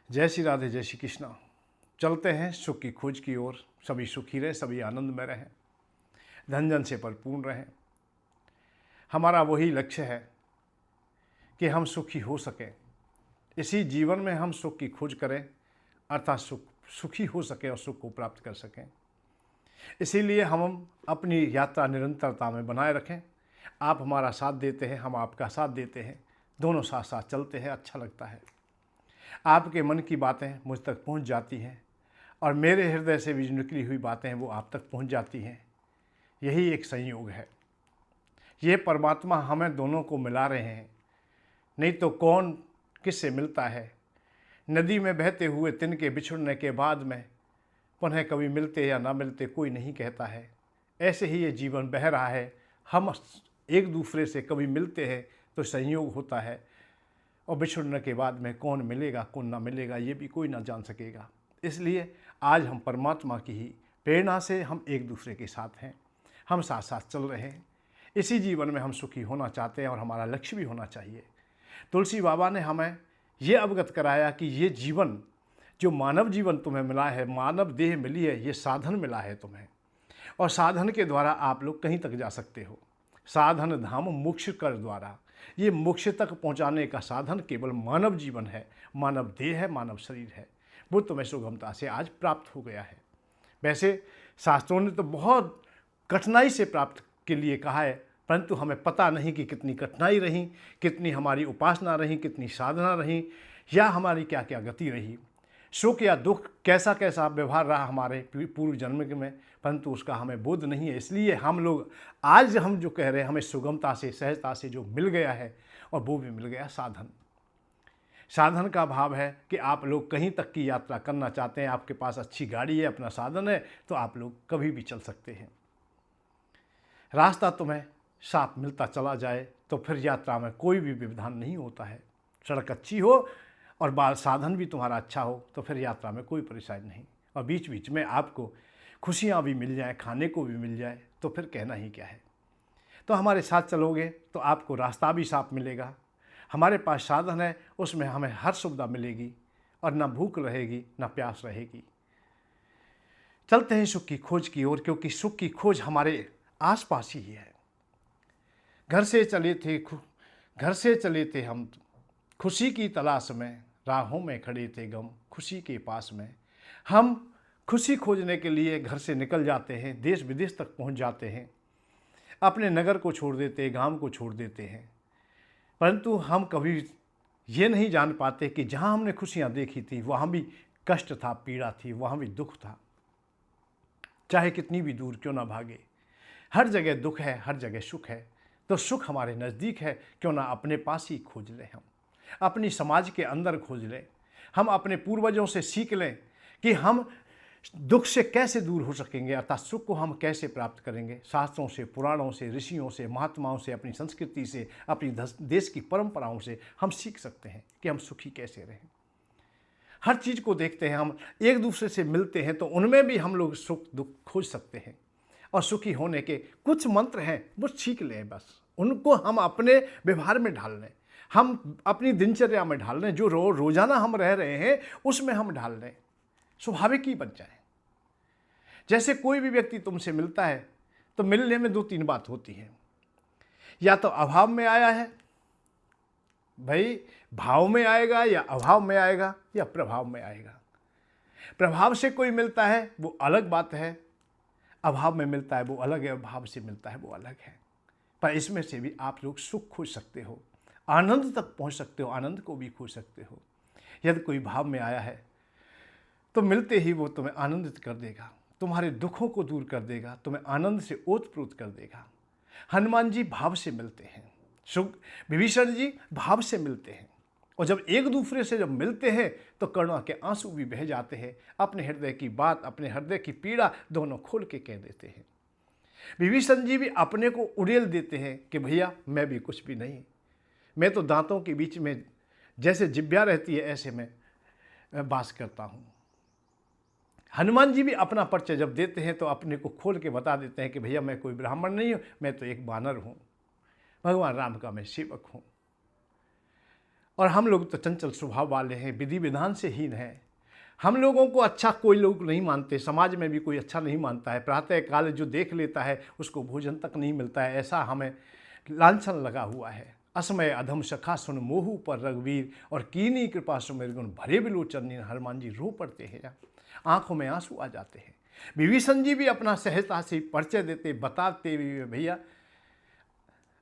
जय श्री राधे, जय श्री कृष्णा। चलते हैं सुख की खोज की ओर। सभी सुखी रहें, सभी आनंद में रहें, धन जन से परिपूर्ण रहें। हमारा वही लक्ष्य है कि हम सुखी हो सकें। इसी जीवन में हम सुख की खोज करें, अर्थात सुखी हो सकें और सुख को प्राप्त कर सकें। इसीलिए हम अपनी यात्रा निरंतरता में बनाए रखें। आप हमारा साथ देते हैं, हम आपका साथ देते हैं, दोनों साथ साथ चलते हैं, अच्छा लगता है। आपके मन की बातें मुझ तक पहुंच जाती हैं और मेरे हृदय से भी जो निकली हुई बातें हैं वो आप तक पहुंच जाती हैं। यही एक संयोग है। ये परमात्मा हमें दोनों को मिला रहे हैं, नहीं तो कौन किससे मिलता है। नदी में बहते हुए तिनके बिछुड़ने के बाद में पुनः कभी मिलते या ना मिलते कोई नहीं कहता है। ऐसे ही ये जीवन बह रहा है। हम एक दूसरे से कभी मिलते हैं तो संयोग होता है, और बिछुड़ने के बाद में कौन मिलेगा कौन ना मिलेगा ये भी कोई ना जान सकेगा। इसलिए आज हम परमात्मा की ही प्रेरणा से हम एक दूसरे के साथ हैं, हम साथ साथ चल रहे हैं। इसी जीवन में हम सुखी होना चाहते हैं और हमारा लक्ष्य भी होना चाहिए। तुलसी बाबा ने हमें ये अवगत कराया कि ये जीवन, जो मानव जीवन तुम्हें मिला है, मानव देह मिली है, ये साधन मिला है तुम्हें, और साधन के द्वारा आप लोग कहीं तक जा सकते हो। साधन धाम मोक्ष कर द्वारा, ये मोक्ष तक पहुंचाने का साधन केवल मानव जीवन है, मानव देह है, मानव शरीर है। वो तुम्हें सुगमता से आज प्राप्त हो गया है। वैसे शास्त्रों ने तो बहुत कठिनाई से प्राप्त के लिए कहा है, परंतु हमें पता नहीं कि कितनी कठिनाई रही, कितनी हमारी उपासना रही, कितनी साधना रही, या हमारी क्या क्या गति रही, सुख या दुख, कैसा कैसा व्यवहार रहा हमारे पूर्व जन्म में, परंतु उसका हमें बोध नहीं है। इसलिए हम लोग आज हम जो कह रहे हैं, हमें सुगमता से, सहजता से जो मिल गया है, और वो भी मिल गया साधन। साधन का भाव है कि आप लोग कहीं तक की यात्रा करना चाहते हैं, आपके पास अच्छी गाड़ी है, अपना साधन है, तो आप लोग कभी भी चल सकते हैं। रास्ता तुम्हें साफ मिलता चला जाए तो फिर यात्रा में कोई भी व्यवधान नहीं होता है। सड़क अच्छी हो और बाल साधन भी तुम्हारा अच्छा हो तो फिर यात्रा में कोई परेशानी नहीं, और बीच बीच में आपको खुशियाँ भी मिल जाएँ, खाने को भी मिल जाए, तो फिर कहना ही क्या है। तो हमारे साथ चलोगे तो आपको रास्ता भी साफ मिलेगा। हमारे पास साधन है, उसमें हमें हर सुविधा मिलेगी, और ना भूख रहेगी ना प्यास रहेगी। चलते हैं सुख की खोज की ओर, क्योंकि सुख की खोज हमारे आसपास ही है। घर से चले थे हम खुशी की तलाश में, राहों में खड़े थे गम खुशी के पास में। हम खुशी खोजने के लिए घर से निकल जाते हैं, देश विदेश तक पहुंच जाते हैं, अपने नगर को छोड़ देते हैं, गांव को छोड़ देते हैं, परंतु हम कभी ये नहीं जान पाते कि जहां हमने खुशियां देखी थी वहां भी कष्ट था, पीड़ा थी, वहां भी दुख था। चाहे कितनी भी दूर क्यों ना भागे, हर जगह दुख है, हर जगह सुख है। तो सुख हमारे नज़दीक है, क्यों ना अपने पास ही खोज लें, हम अपनी समाज के अंदर खोज लें, हम अपने पूर्वजों से सीख लें कि हम दुख से कैसे दूर हो सकेंगे, अर्थात सुख को हम कैसे प्राप्त करेंगे। शास्त्रों से, पुराणों से, ऋषियों से, महात्माओं से, अपनी संस्कृति से, अपनी देश की परंपराओं से हम सीख सकते हैं कि हम सुखी कैसे रहें। हर चीज़ को देखते हैं, हम एक दूसरे से मिलते हैं, तो उनमें भी हम लोग सुख दुख खोज सकते हैं, और सुखी होने के कुछ मंत्र हैं वो सीख लें, बस उनको हम अपने व्यवहार में ढाल लें, हम अपनी दिनचर्या में ढाल लें, जो रोजाना हम रह रहे हैं उसमें हम ढाल लें, स्वाभाविक ही बन जाए। जैसे कोई भी व्यक्ति तुमसे मिलता है तो मिलने में 2-3 बात होती है, या तो अभाव में आया है, भाई भाव में आएगा, या अभाव में आएगा, या प्रभाव में आएगा। प्रभाव से कोई मिलता है वो अलग बात है, अभाव में मिलता है वो अलग है, भाव से मिलता है वो अलग है। पर इसमें से भी आप लोग सुख खोज सकते हो, आनंद तक पहुंच सकते हो, आनंद को भी खोज सकते हो। यदि कोई भाव में आया है तो मिलते ही वो तुम्हें आनंदित कर देगा, तुम्हारे दुखों को दूर कर देगा, तुम्हें आनंद से ओतप्रोत कर देगा। हनुमान जी भाव से मिलते हैं, विभीषण जी भाव से मिलते हैं, और जब एक दूसरे से जब मिलते हैं तो करुणा के आंसू भी बह जाते हैं, अपने हृदय की बात, अपने हृदय की पीड़ा दोनों खोल के कह देते हैं। विभीषण जी भी अपने को उड़ेल देते हैं कि भैया मैं भी कुछ भी नहीं, मैं तो दांतों के बीच में जैसे जिब्या रहती है ऐसे में वास करता हूँ। हनुमान जी भी अपना परिचय जब देते हैं तो अपने को खोल के बता देते हैं कि भैया मैं कोई ब्राह्मण नहीं हूँ, मैं तो एक बानर हूँ, भगवान राम का मैं सेवक हूँ। और हम लोग तो चंचल स्वभाव वाले हैं, विधि विधान से हीन हैं। हम लोगों को अच्छा कोई लोग नहीं मानते, समाज में भी कोई अच्छा नहीं मानता है। प्रातः काल जो देख लेता है उसको भोजन तक नहीं मिलता है, ऐसा हमें लांछन लगा हुआ है। असमय अधम सखा सुन मोहू पर रघुवीर, और कीनी कृपा सुमेर गुण भरे बिलोचन। हनुमान जी रो पड़ते हैं, आंखों में आंसू आ जाते हैं। विभीषण जी भी अपना सहजता से परिचय देते, बताते भी, भैया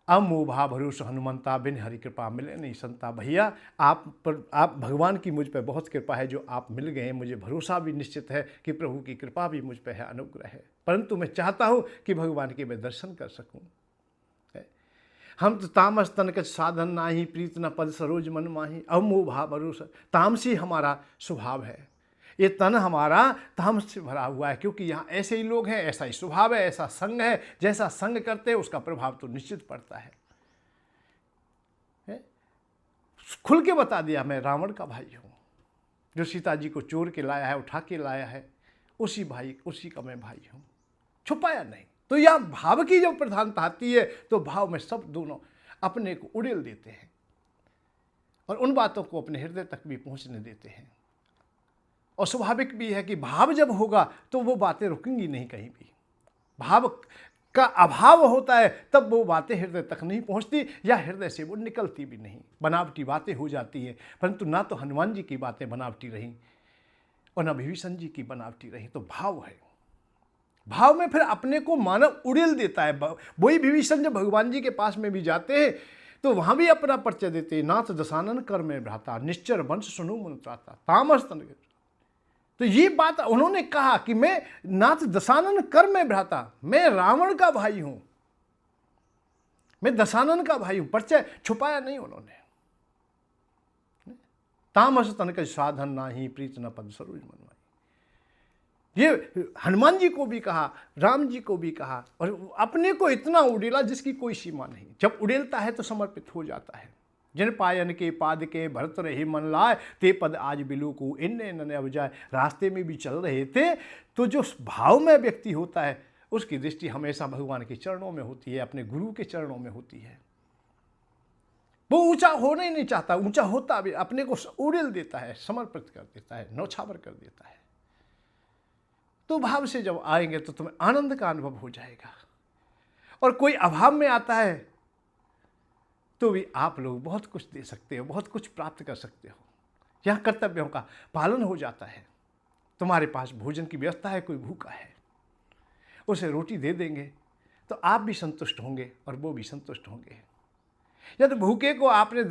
अब मोह भा भरोस हनुमंता, बिन हरि कृपा मिले नहीं संता। भैया आप भगवान की मुझ पर बहुत कृपा है, जो आप मिल गए हैं। मुझे भरोसा भी निश्चित है कि प्रभु की कृपा भी मुझ पर है, अनुग्रह है। परंतु मैं चाहता हूँ कि भगवान के मैं दर्शन कर सकूँ। हम तो तामस तनक साधन नाही, प्रीत न पद सरोज मन माही। अब मोह भा भरोसा, तामसी हमारा स्वभाव है, ये तन हमारा तामस से भरा हुआ है, क्योंकि यहाँ ऐसे ही लोग हैं, ऐसा ही स्वभाव है, ऐसा संग है। जैसा संग करते हैं उसका प्रभाव तो निश्चित पड़ता है। खुल के बता दिया, मैं रावण का भाई हूँ, जो सीता जी को चोर के लाया है, उठा के लाया है, उसी का मैं भाई हूँ, छुपाया नहीं। तो यह भाव की जब प्रधानता आती है तो भाव में सब दोनों अपने को उड़ेल देते हैं और उन बातों को अपने हृदय तक भी पहुंचने देते हैं। और स्वाभाविक भी है कि भाव जब होगा तो वो बातें रुकेंगी नहीं कहीं भी। भाव का अभाव होता है तब वो बातें हृदय तक नहीं पहुंचती, या हृदय से वो निकलती भी नहीं, बनावटी बातें हो जाती हैं। परंतु ना तो हनुमान जी की बातें बनावटी रहीं और ना विभीषण जी की बनावटी रही। तो भाव है, भाव में फिर अपने को मानव उड़ेल देता है। वही विभीषण जब भगवान जी के पास में भी जाते हैं तो वहां भी अपना परिचय देते हैं, नाथ दशानन कर में भ्राता, निश्चर वंश सुनो मन त्राता, तामस तन। तो ये बात उन्होंने कहा कि मैं नाथ दशानन कर में भ्राता, मैं रावण का भाई हूं, मैं दशानन का भाई हूं। परिचय छुपाया नहीं उन्होंने। तामस तन का साधन नाही, प्रीत न पद सरोज मन माही। ये हनुमान जी को भी कहा, राम जी को भी कहा, और अपने को इतना उड़ेला जिसकी कोई सीमा नहीं। जब उड़ेलता है तो समर्पित हो जाता है। जिन पायन के पाद के भरत रहे मन लाए, ते पद आज बिलू को इन्ने न अब जाए। रास्ते में भी चल रहे थे तो जो भाव में व्यक्ति होता है उसकी दृष्टि हमेशा भगवान के चरणों में होती है, अपने गुरु के चरणों में होती है। वो ऊंचा होना ही नहीं चाहता, ऊंचा होता भी अपने को उड़ेल देता है, समर्पित कर देता है, नौछावर कर देता है। तो भाव से जब आएंगे तो तुम्हें आनंद का अनुभव हो जाएगा। और कोई अभाव में आता है तो भी आप लोग बहुत कुछ दे सकते हो, बहुत कुछ प्राप्त कर सकते हो। यहाँ कर्तव्यों का पालन हो जाता है। तुम्हारे पास भोजन की व्यवस्था है, कोई भूखा है, उसे रोटी दे देंगे तो आप भी संतुष्ट होंगे और वो भी संतुष्ट होंगे। यदि भूखे को आपने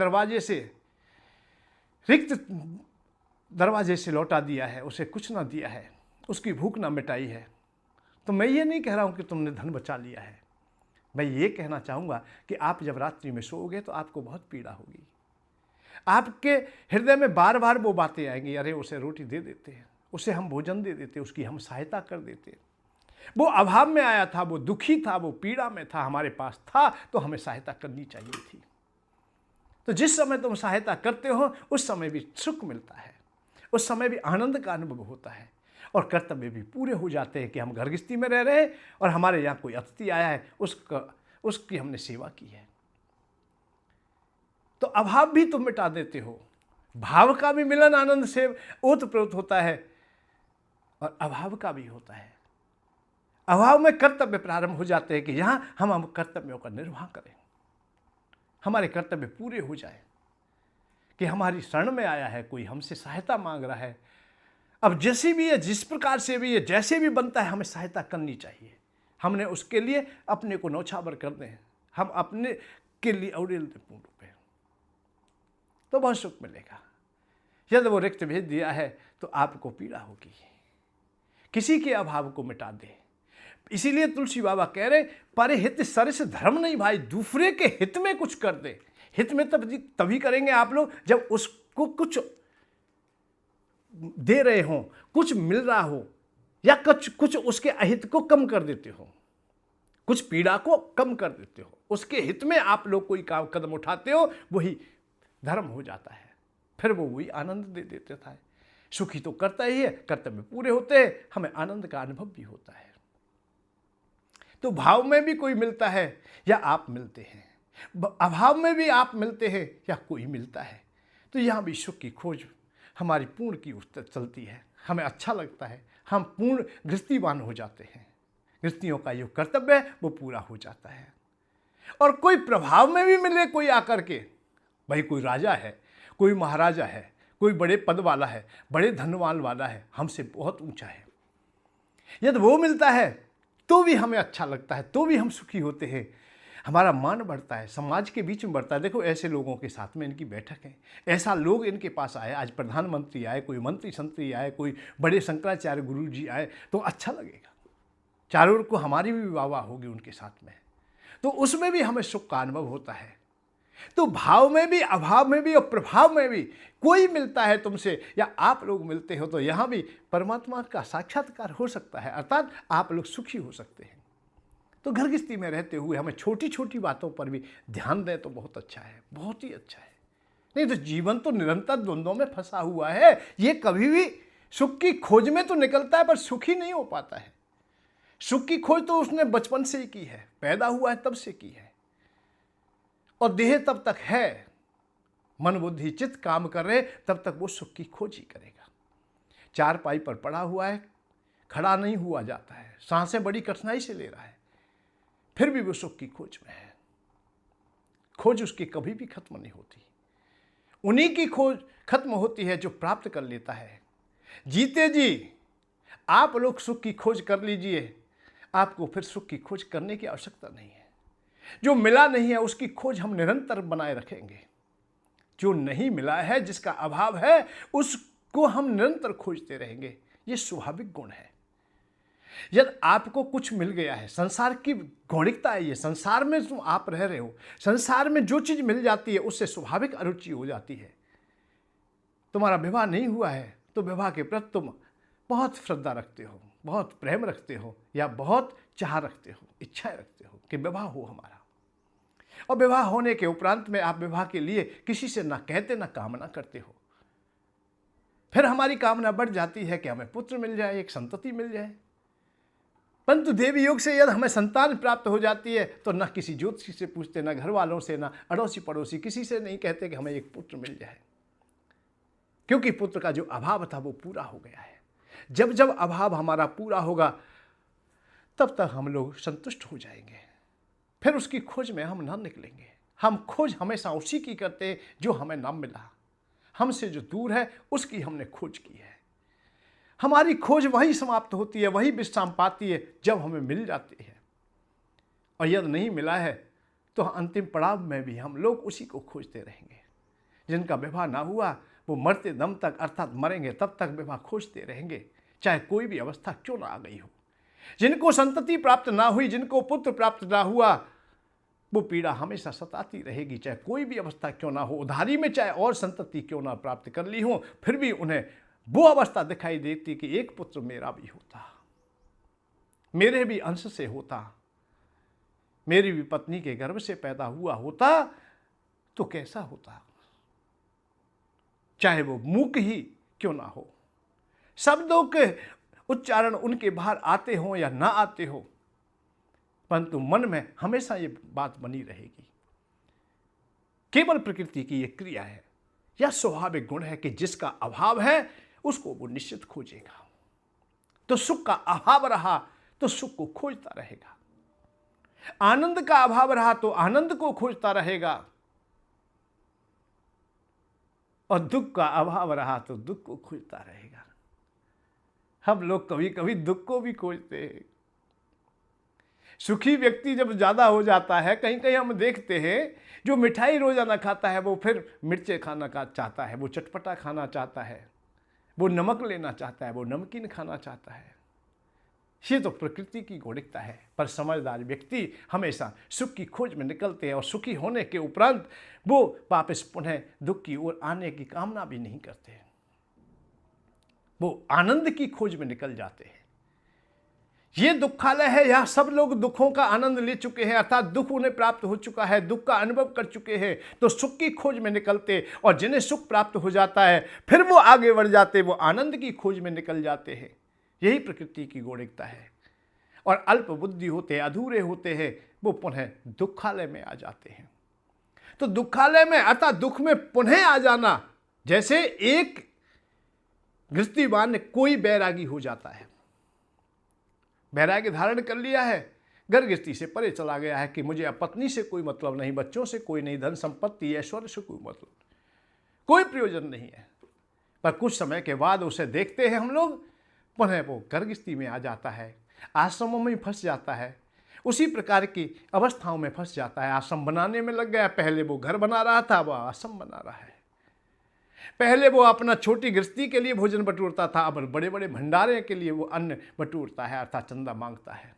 रिक्त दरवाजे से लौटा दिया है, उसे कुछ ना दिया है, उसकी भूख ना मिटाई है, तो मैं ये नहीं कह रहा हूं कि तुमने धन बचा लिया है। मैं ये कहना चाहूँगा कि आप जब रात्रि में सोओगे तो आपको बहुत पीड़ा होगी। आपके हृदय में बार बार वो बातें आएंगी, अरे उसे रोटी दे देते हैं, उसे हम भोजन दे देते, उसकी हम सहायता कर देते। वो अभाव में आया था, वो दुखी था, वो पीड़ा में था, हमारे पास था तो हमें सहायता करनी चाहिए थी। तो जिस समय तुम सहायता करते हो उस समय भी सुख मिलता है, उस समय भी आनंद का अनुभव होता है और कर्तव्य भी पूरे हो जाते हैं कि हम घर गृहस्थी में रह रहे हैं और हमारे यहाँ कोई अतिथि आया है, उसकी हमने सेवा की है। तो अभाव भी तुम मिटा देते हो। भाव का भी मिलन आनंद से ओतप्रोत होता है और अभाव का भी होता है। अभाव में कर्तव्य प्रारंभ हो जाते हैं कि यहाँ हम कर्तव्यों का निर्वाह करें, हमारे कर्तव्य पूरे हो जाए, कि हमारी शरण में आया है कोई, हमसे सहायता मांग रहा है। अब जैसी भी है, जिस प्रकार से भी है, जैसे भी बनता है, हमें सहायता करनी चाहिए। हमने उसके लिए अपने को नौछावर कर दें, हम अपने के लिए उड़ेल दें पूर्ण रूप में, तो बहुत सुख मिलेगा। यदि वो रिक्त भेज दिया है तो आपको पीड़ा होगी। किसी के अभाव को मिटा दे। इसीलिए तुलसी बाबा कह रहे, परहित सरिस धर्म नहीं भाई, दूसरे के हित में कुछ कर दे। हित में तभी करेंगे आप लोग जब उसको कुछ दे रहे हो, कुछ मिल रहा हो, या कुछ उसके अहित को कम कर देते हो, कुछ पीड़ा को कम कर देते हो, उसके हित में आप लोग कोई कदम उठाते हो, वही धर्म हो जाता है। फिर वो वही आनंद दे देता है। सुखी तो करता ही है, कर्तव्य पूरे होते हैं, हमें आनंद का अनुभव भी होता है। तो भाव में भी कोई मिलता है या आप मिलते हैं, अभाव में भी आप मिलते हैं या कोई मिलता है, तो यहाँ भी सुख की खोज हमारी पूर्ण की ओर चलती है। हमें अच्छा लगता है, हम पूर्ण गृहस्थीवान हो जाते हैं, गृहस्थियों का जो कर्तव्य है वो पूरा हो जाता है। और कोई प्रभाव में भी मिले कोई आकर के, भाई कोई राजा है, कोई महाराजा है, कोई बड़े पद वाला है, बड़े धनवान वाला है, हमसे बहुत ऊंचा है, यदि वो मिलता है तो भी हमें अच्छा लगता है, तो भी हम सुखी होते हैं, हमारा मान बढ़ता है, समाज के बीच में बढ़ता है। देखो ऐसे लोगों के साथ में इनकी बैठक है, ऐसा लोग इनके पास आए, आज प्रधानमंत्री आए, कोई मंत्री संत्री आए, कोई बड़े शंकराचार्य गुरु जी आए, तो अच्छा लगेगा, चारों ओर को हमारी भी वाह होगी उनके साथ में, तो उसमें भी हमें सुख का अनुभव होता है। तो भाव में भी, अभाव में भी और प्रभाव में भी कोई मिलता है तुमसे या आप लोग मिलते हो तो यहाँ भी परमात्मा का साक्षात्कार हो सकता है, अर्थात आप लोग सुखी हो सकते हैं। तो घर गृहस्थी में रहते हुए हमें छोटी छोटी बातों पर भी ध्यान दें तो बहुत अच्छा है, बहुत ही अच्छा है। नहीं तो जीवन तो निरंतर द्वंद्वों में फंसा हुआ है, ये कभी भी सुख की खोज में तो निकलता है पर सुखी नहीं हो पाता है। सुख की खोज तो उसने बचपन से ही की है, पैदा हुआ है तब से की है, और देह तब तक है, मन बुद्धि चित्त काम कर रहे तब तक वो सुख की खोज ही करेगा। चारपाई पर पड़ा हुआ है, खड़ा नहीं हुआ जाता है, सांसें बड़ी कठिनाई से ले रहा है, फिर भी वो सुख की खोज में है। खोज उसकी कभी भी खत्म नहीं होती, उन्हीं की खोज खत्म होती है जो प्राप्त कर लेता है। जीते जी आप लोग सुख की खोज कर लीजिए, आपको फिर सुख की खोज करने की आवश्यकता नहीं है। जो मिला नहीं है उसकी खोज हम निरंतर बनाए रखेंगे, जो नहीं मिला है, जिसका अभाव है, उसको हम निरंतर खोजते रहेंगे। ये स्वाभाविक गुण है। यदि आपको कुछ मिल गया है, संसार की गौणिकता है ये, संसार में तुम आप रह रहे हो, संसार में जो चीज मिल जाती है उससे स्वाभाविक अरुचि हो जाती है। तुम्हारा विवाह नहीं हुआ है तो विवाह के प्रति तुम बहुत श्रद्धा रखते हो, बहुत प्रेम रखते हो, या बहुत चाह रखते हो, इच्छाएं रखते हो कि विवाह हो हमारा। और विवाह होने के उपरांत में आप विवाह के लिए किसी से ना कहते ना कामना करते हो, फिर हमारी कामना बढ़ जाती है कि हमें पुत्र मिल जाए, एक संतति मिल जाए। परंतु देवी योग से यदि हमें संतान प्राप्त हो जाती है तो ना किसी ज्योतिषी से पूछते, ना घर वालों से, ना अड़ोसी पड़ोसी, किसी से नहीं कहते कि हमें एक पुत्र मिल जाए, क्योंकि पुत्र का जो अभाव था वो पूरा हो गया है। जब जब अभाव हमारा पूरा होगा तब तक हम लोग संतुष्ट हो जाएंगे, फिर उसकी खोज में हम ना निकलेंगे। हम खोज हमेशा उसी की करते हैं जो हमें ना मिला, हमसे जो दूर है उसकी हमने खोज की है। हमारी खोज वही समाप्त होती है, वही विश्राम पाती है जब हमें मिल जाती है। और यदि नहीं मिला है तो अंतिम पड़ाव में भी हम लोग उसी को खोजते रहेंगे। जिनका विवाह ना हुआ वो मरते दम तक, अर्थात मरेंगे तब तक विवाह खोजते रहेंगे, चाहे कोई भी अवस्था क्यों ना आ गई हो। जिनको संतति प्राप्त ना हुई, जिनको पुत्र प्राप्त ना हुआ, वो पीड़ा हमेशा सताती रहेगी, चाहे कोई भी अवस्था क्यों ना हो। उधारी में चाहे और संतति क्यों ना प्राप्त कर ली हो, फिर भी उन्हें वो अवस्था दिखाई देती कि एक पुत्र मेरा भी होता, मेरे भी अंश से होता, मेरी भी पत्नी के गर्भ से पैदा हुआ होता तो कैसा होता, चाहे वो मूक ही क्यों ना हो। शब्दों के उच्चारण उनके बाहर आते हो या ना आते हो, परंतु मन में हमेशा ये बात बनी रहेगी। केवल प्रकृति की ये क्रिया है या स्वाभाविक गुण है कि जिसका अभाव है उसको वो निश्चित खोजेगा। तो सुख का अभाव रहा तो सुख को खोजता रहेगा, आनंद का अभाव रहा तो आनंद को खोजता रहेगा, और दुख का अभाव रहा तो दुख को खोजता रहेगा। हम लोग कभी कभी दुख को भी खोजते हैं। सुखी व्यक्ति जब ज्यादा हो जाता है, कहीं कहीं हम देखते हैं जो मिठाई रोजाना खाता है वो फिर मिर्चे खाना का चाहता है, वो चटपटा खाना चाहता है, वो नमक लेना चाहता है, वो नमकीन खाना चाहता है। ये तो प्रकृति की गौणिकता है। पर समझदार व्यक्ति हमेशा सुख की खोज में निकलते हैं और सुखी होने के उपरांत वो वापस पुनः दुख की ओर आने की कामना भी नहीं करते, वो आनंद की खोज में निकल जाते हैं। ये दुखालय है, यह सब लोग दुखों का आनंद ले चुके हैं, अर्थात दुख उन्हें प्राप्त हो चुका है, दुख का अनुभव कर चुके हैं, तो सुख की खोज में निकलते, और जिन्हें सुख प्राप्त हो जाता है फिर वो आगे बढ़ जाते, वो आनंद की खोज में निकल जाते हैं। यही प्रकृति की गौणिकता है। और अल्प बुद्धि होते, अधूरे होते हैं, वो पुनः दुखालय में आ जाते हैं। तो दुखालय में अर्थात दुख में पुनः आ जाना जैसे एक गृहस्थीवान कोई बैरागी हो जाता है, बैरागी धारण कर लिया है, घर गृहस्थी से परे चला गया है कि मुझे अब पत्नी से कोई मतलब नहीं, बच्चों से कोई नहीं, धन संपत्ति ऐश्वर्य से कोई मतलब, कोई प्रयोजन नहीं है। पर कुछ समय के बाद उसे देखते हैं हम लोग, पुनः वो घर गृहस्थी में आ जाता है, आश्रमों में फंस जाता है, उसी प्रकार की अवस्थाओं में फंस जाता है। आश्रम बनाने में लग गया, पहले वो घर बना रहा था, वह आश्रम बना रहा है। पहले वो अपना छोटी गृहस्थी के लिए भोजन बटोरता था, अब बड़े बड़े भंडारे के लिए वो अन्न बटोरता है, अर्थात चंदा मांगता है।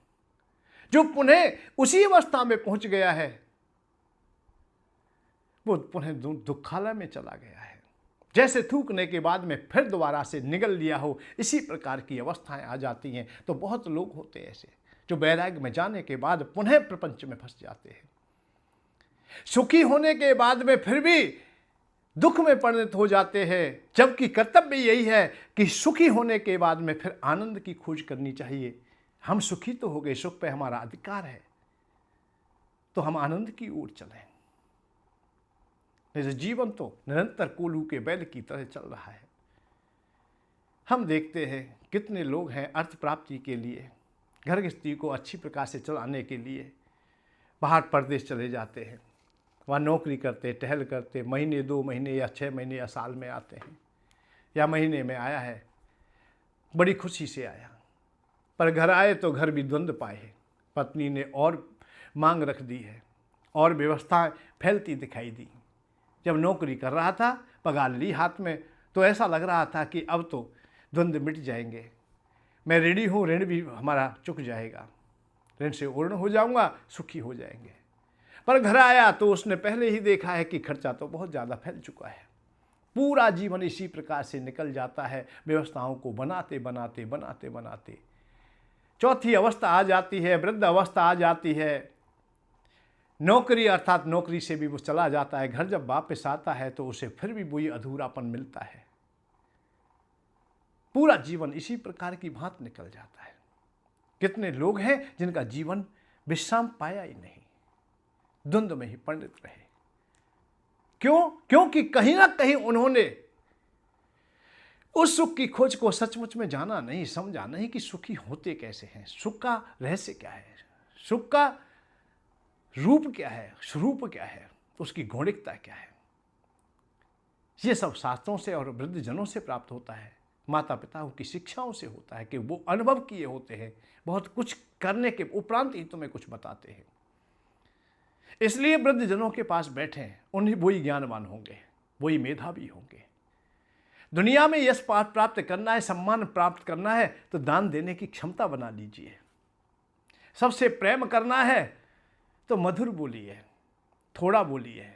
जो पुनः उसी अवस्था में पहुंच गया है, वो पुनः दुखालय में चला गया है। जैसे थूकने के बाद में फिर दोबारा से निगल लिया हो, इसी प्रकार की अवस्थाएं आ जाती हैं। तो बहुत लोग होते हैं ऐसे, जो वैराग्य में जाने के बाद पुनः प्रपंच में फंस जाते हैं। सुखी होने के बाद में फिर भी दुख में परिणत हो जाते हैं, जबकि कर्तव्य यही है कि सुखी होने के बाद में फिर आनंद की खोज करनी चाहिए। हम सुखी तो हो गए, सुख पे हमारा अधिकार है, तो हम आनंद की ओर चलें। नहीं, जीवन तो निरंतर कोल्हू के बैल की तरह चल रहा है। हम देखते हैं कितने लोग हैं अर्थ प्राप्ति के लिए, घर गृहस्थी को अच्छी प्रकार से चलाने के लिए बाहर परदेश चले जाते हैं, वहाँ नौकरी करते, टहल करते, महीने 2 महीने या 6 महीने या साल में आते हैं, या महीने में आया है, बड़ी खुशी से आया, पर घर आए तो घर भी द्वंद्व पाए। पत्नी ने और मांग रख दी है और व्यवस्था फैलती दिखाई दी। जब नौकरी कर रहा था, पगार ली हाथ में, तो ऐसा लग रहा था कि अब तो द्वंद्व मिट जाएंगे, मैं रेडी हूँ, ऋण भी हमारा चुक जाएगा, ऋण से पूर्ण हो जाऊँगा, सुखी हो जाएंगे। पर घर आया तो उसने पहले ही देखा है कि खर्चा तो बहुत ज़्यादा फैल चुका है। पूरा जीवन इसी प्रकार से निकल जाता है, व्यवस्थाओं को बनाते बनाते बनाते बनाते चौथी अवस्था आ जाती है, वृद्ध अवस्था आ जाती है। नौकरी अर्थात नौकरी से भी वो चला जाता है, घर जब वापस आता है तो उसे फिर भी वही अधूरापन मिलता है। पूरा जीवन इसी प्रकार की भांति निकल जाता है। कितने लोग हैं जिनका जीवन विश्राम पाया ही नहीं, द्वंद्व में ही परिणत रहे। क्यों? क्योंकि कहीं ना कहीं उन्होंने उस सुख की खोज को सचमुच में जाना नहीं, समझा नहीं कि सुखी होते कैसे हैं, सुख का रहस्य क्या है, सुख का रूप क्या है, स्वरूप क्या है, उसकी गौणिकता क्या है। ये सब शास्त्रों से और वृद्धजनों से प्राप्त होता है, माता पिताओं की शिक्षाओं से होता है कि वो अनुभव किए होते हैं, बहुत कुछ करने के उपरांत ही तुम्हें कुछ बताते हैं। इसलिए वृद्धजनों के पास बैठे, उन्हीं वही ज्ञानवान होंगे, वही मेधावी होंगे। दुनिया में यश प्राप्त करना है, सम्मान प्राप्त करना है, तो दान देने की क्षमता बना लीजिए। सबसे प्रेम करना है तो मधुर बोलिए, थोड़ा बोलिए,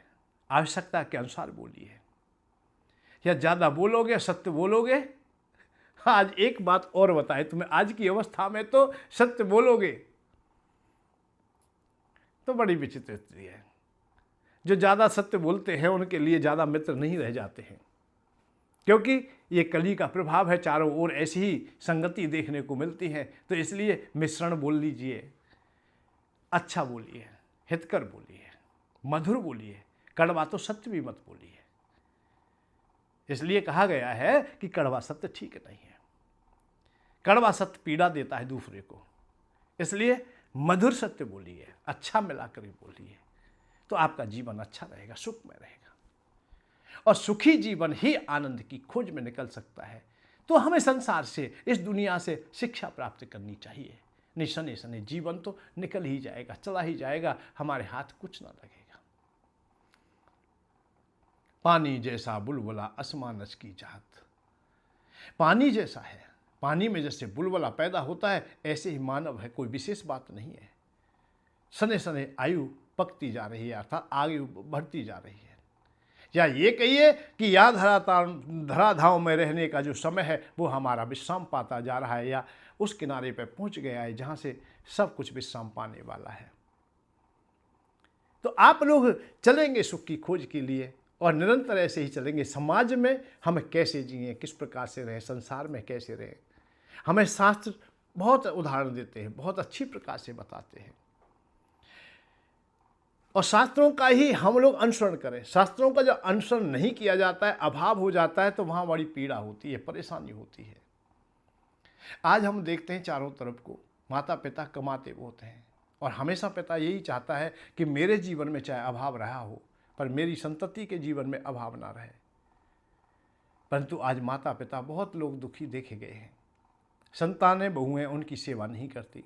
आवश्यकता के अनुसार बोलिए। या ज़्यादा बोलोगे, सत्य बोलोगे। आज एक बात और बताए तुम्हें, आज की अवस्था में तो सत्य बोलोगे तो बड़ी विचित्र स्थिति है। जो ज़्यादा सत्य बोलते हैं उनके लिए ज़्यादा मित्र नहीं रह जाते हैं, क्योंकि ये कली का प्रभाव है, चारों ओर ऐसी ही संगति देखने को मिलती है। तो इसलिए मिश्रण बोल लीजिए, अच्छा बोलिए, हितकर बोलिए, मधुर बोलिए, कड़वा तो सत्य भी मत बोलिए। इसलिए कहा गया है कि कड़वा सत्य ठीक नहीं है, कड़वा सत्य पीड़ा देता है दूसरे को। इसलिए मधुर सत्य बोलिए, अच्छा मिलाकर बोलिए, तो आपका जीवन अच्छा रहेगा, सुख में रहेगा। और सुखी जीवन ही आनंद की खोज में निकल सकता है। तो हमें संसार से, इस दुनिया से शिक्षा प्राप्त करनी चाहिए। निशने सने जीवन तो निकल ही जाएगा, चला ही जाएगा, हमारे हाथ कुछ ना लगेगा। पानी जैसा बुलबुला आसमानस की जात, पानी जैसा है, पानी में जैसे बुलबुला पैदा होता है, ऐसे ही मानव है, कोई विशेष बात नहीं है। सने सने आयु पकती जा रही है, अर्थात आयु बढ़ती जा रही है। या ये कहिए कि यहाँ धराधाम में रहने का जो समय है वो हमारा विश्राम पाता जा रहा है, या उस किनारे पर पहुँच गया है जहाँ से सब कुछ विश्राम पाने वाला है। तो आप लोग चलेंगे सुख की खोज के लिए, और निरंतर ऐसे ही चलेंगे। समाज में हम कैसे जिए, किस प्रकार से रहें, संसार में कैसे रहें, हमें शास्त्र बहुत उदाहरण देते हैं, बहुत अच्छी प्रकार से बताते हैं। और शास्त्रों का ही हम लोग अनुसरण करें। शास्त्रों का जब अनुसरण नहीं किया जाता है, अभाव हो जाता है, तो वहाँ बड़ी पीड़ा होती है, परेशानी होती है। आज हम देखते हैं चारों तरफ को, माता पिता कमाते होते हैं और हमेशा पिता यही चाहता है कि मेरे जीवन में चाहे अभाव रहा हो पर मेरी संतति के जीवन में अभाव ना रहे। परंतु आज माता पिता बहुत लोग दुखी देखे गए हैं। संतानें बहुएं उनकी सेवा नहीं करती,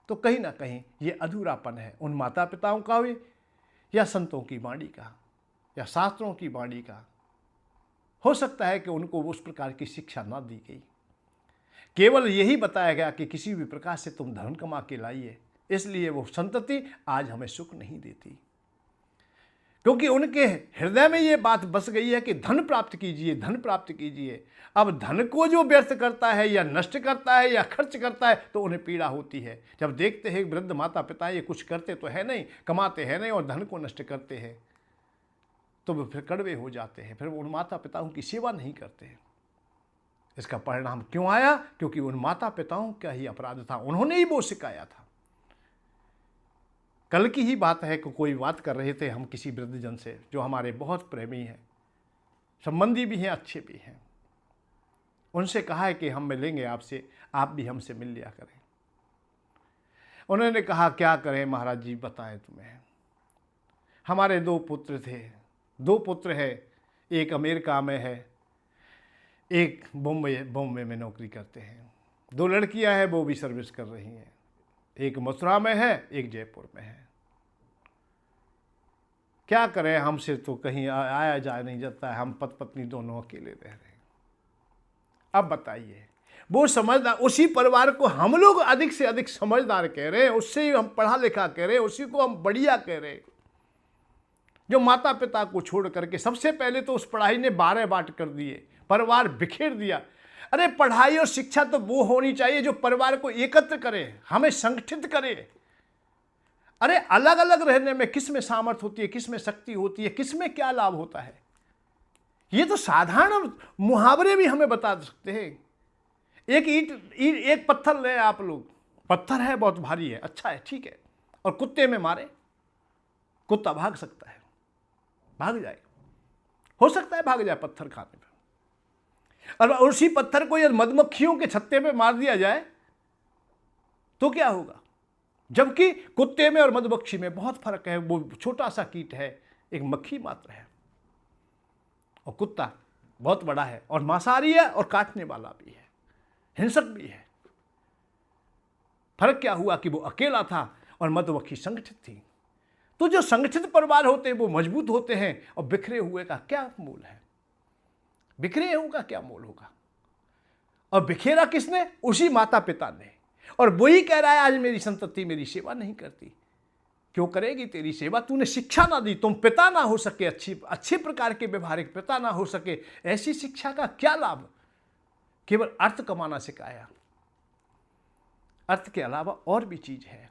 तो कहीं ना कहीं ये अधूरापन है उन माता पिताओं का भी, या संतों की वाणी का, या शास्त्रों की वाणी का। हो सकता है कि उनको उस प्रकार की शिक्षा ना दी गई, केवल यही बताया गया कि किसी भी प्रकार से तुम धन कमा के लाइए, इसलिए वो संतति आज हमें सुख नहीं देती, क्योंकि उनके हृदय में ये बात बस गई है कि धन प्राप्त कीजिए, धन प्राप्त कीजिए। अब धन को जो व्यर्थ करता है या नष्ट करता है या खर्च करता है तो उन्हें पीड़ा होती है। जब देखते हैं वृद्ध माता पिता ये कुछ करते तो है नहीं, कमाते हैं नहीं और धन को नष्ट करते हैं, तो वे फिर कड़वे हो जाते हैं, फिर उन माता पिताओं की सेवा नहीं करते हैं। इसका परिणाम क्यों आया? क्योंकि उन माता पिताओं का ही अपराध था, उन्होंने ही वो सिखाया था। कल की ही बात है कि कोई बात कर रहे थे हम किसी वृद्धजन से जो हमारे बहुत प्रेमी हैं, संबंधी भी हैं, अच्छे भी हैं। उनसे कहा है कि हम मिलेंगे आपसे, आप भी हमसे मिल लिया करें। उन्होंने कहा क्या करें महाराज जी, बताएं तुम्हें। हमारे 2 पुत्र थे, 2 पुत्र है, एक अमेरिका में है, एक बॉम्बे में नौकरी करते हैं। 2 लड़कियां हैं, वो भी सर्विस कर रही हैं, एक मथुरा में है, एक जयपुर में है। क्या करें, हमसे तो कहीं आया जा नहीं जाता है, हम पति पत्नी दोनों अकेले रह रहे हैं। अब बताइए, वो समझदार, उसी परिवार को हम लोग अधिक से अधिक समझदार कह रहे हैं, उससे ही हम पढ़ा लिखा कह रहे हैं, उसी को हम बढ़िया कह रहे हैं, जो माता पिता को छोड़ करके सबसे पहले तो उस पढ़ाई ने 12 बाट कर दिए, परिवार बिखेर दिया। अरे पढ़ाई और शिक्षा तो वो होनी चाहिए जो परिवार को एकत्र करे, हमें संगठित करे। अरे अलग अलग रहने में किस में सामर्थ्य होती है, किस में शक्ति होती है, किस में क्या लाभ होता है, ये तो साधारण मुहावरे भी हमें बता सकते हैं। एक पत्थर ले आप लोग, पत्थर है बहुत भारी है, अच्छा है, ठीक है, और कुत्ते में मारे, कुत्ता भाग सकता है, भाग जाए, हो सकता है भाग जाए पत्थर खाने पर। और उसी पत्थर को यदि मधुमक्खियों के छत्ते पे मार दिया जाए तो क्या होगा? जबकि कुत्ते में और मधुमक्खी में बहुत फर्क है। वो छोटा सा कीट है, एक मक्खी मात्र है, और कुत्ता बहुत बड़ा है और मांसाहारी है और काटने वाला भी है, हिंसक भी है। फर्क क्या हुआ कि वो अकेला था और मधुमक्खी संगठित थी। तो जो संगठित परिवार होते हैं वो मजबूत होते हैं, और बिखरे हुए का क्या मूल है? बिखरे हुए का क्या मूल होगा? और बिखेरा किसने? उसी माता पिता ने। और वही कह रहा है आज मेरी संतति मेरी सेवा नहीं करती। क्यों करेगी तेरी सेवा? तूने शिक्षा ना दी, तुम पिता ना हो सके, अच्छे प्रकार के व्यवहारिक पिता ना हो सके, ऐसी शिक्षा का क्या लाभ? केवल अर्थ कमाना सिखाया। अर्थ के अलावा और भी चीज है।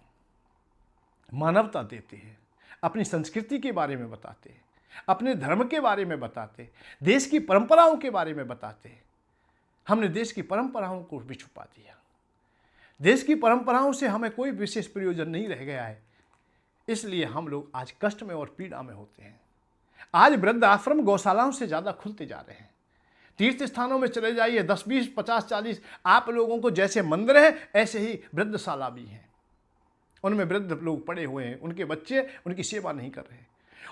मानवता देते हैं, अपनी संस्कृति के बारे में बताते हैं, अपने धर्म के बारे में बताते हैं, देश की परंपराओं के बारे में बताते हैं। हमने देश की परंपराओं को भी छुपा दिया। देश की परंपराओं से हमें कोई विशेष प्रयोजन नहीं रह गया है, इसलिए हम लोग आज कष्ट में और पीड़ा में होते हैं। आज वृद्ध आश्रम गौशालाओं से ज़्यादा खुलते जा रहे हैं। तीर्थ स्थानों में चले जाइए, 10, 20, 50, 40 आप लोगों को जैसे मंदिर है ऐसे ही वृद्धशाला भी हैं। उनमें वृद्ध लोग पड़े हुए हैं, उनके बच्चे उनकी सेवा नहीं कर रहे।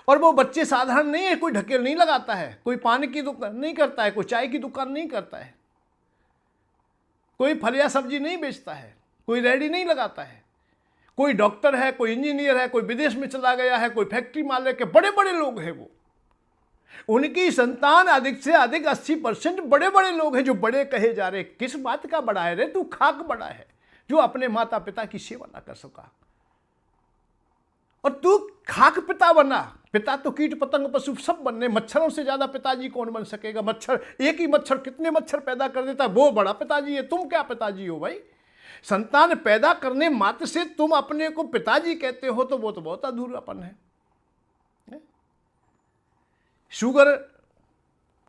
और वो बच्चे साधारण नहीं है, कोई ढकेल नहीं लगाता है, कोई पानी की दुकान नहीं करता है, कोई चाय की दुकान नहीं करता है, कोई फल या सब्जी नहीं बेचता है, कोई रेडी नहीं लगाता है, कोई डॉक्टर है, कोई इंजीनियर है, कोई विदेश में चला गया है, कोई फैक्ट्री मालिक के बड़े बड़े लोग हैं। वो उनकी संतान अधिक से अधिक 80% बड़े बड़े लोग हैं जो बड़े कहे जा रहे। किस बात का बड़ा है रे? तू खाक बड़ा है जो अपने माता पिता की सेवा ना कर सका, और तू खाक पिता बना। पिता तो कीट पतंग पशु सब बनने, मच्छरों से ज्यादा पिताजी कौन बन सकेगा? मच्छर, एक ही मच्छर कितने मच्छर पैदा कर देता, वो बड़ा पिताजी है। तुम क्या पिताजी हो भाई? संतान पैदा करने मात्र से तुम अपने को पिताजी कहते हो तो वो तो बहुत अधूरापन है। शुगर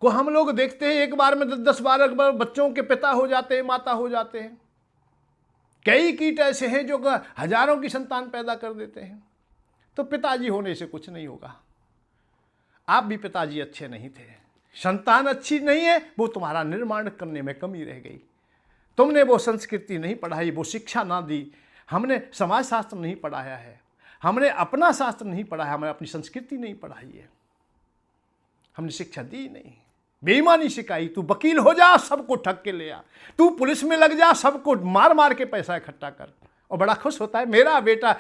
को हम लोग देखते हैं, एक बार में 10-12 बार बच्चों के पिता हो जाते हैं, माता हो जाते हैं। कई कीट ऐसे हैं जो हजारों की संतान पैदा कर देते हैं। तो पिताजी होने से कुछ नहीं होगा। आप भी पिताजी अच्छे नहीं थे, संतान अच्छी नहीं है, वो तुम्हारा निर्माण करने में कमी रह गई। तुमने वो संस्कृति नहीं पढ़ाई, वो शिक्षा ना दी। हमने समाज शास्त्र नहीं पढ़ाया है, हमने अपना शास्त्र नहीं पढ़ाया, हमने अपनी संस्कृति नहीं पढ़ाई है, हमने शिक्षा दी नहीं। बेईमानी सिखाई, तू वकील हो जा, सबको ठग के ले आ, तू पुलिस में लग जा, सबको मार मार के पैसा इकट्ठा कर, और बड़ा खुश होता है मेरा बेटा।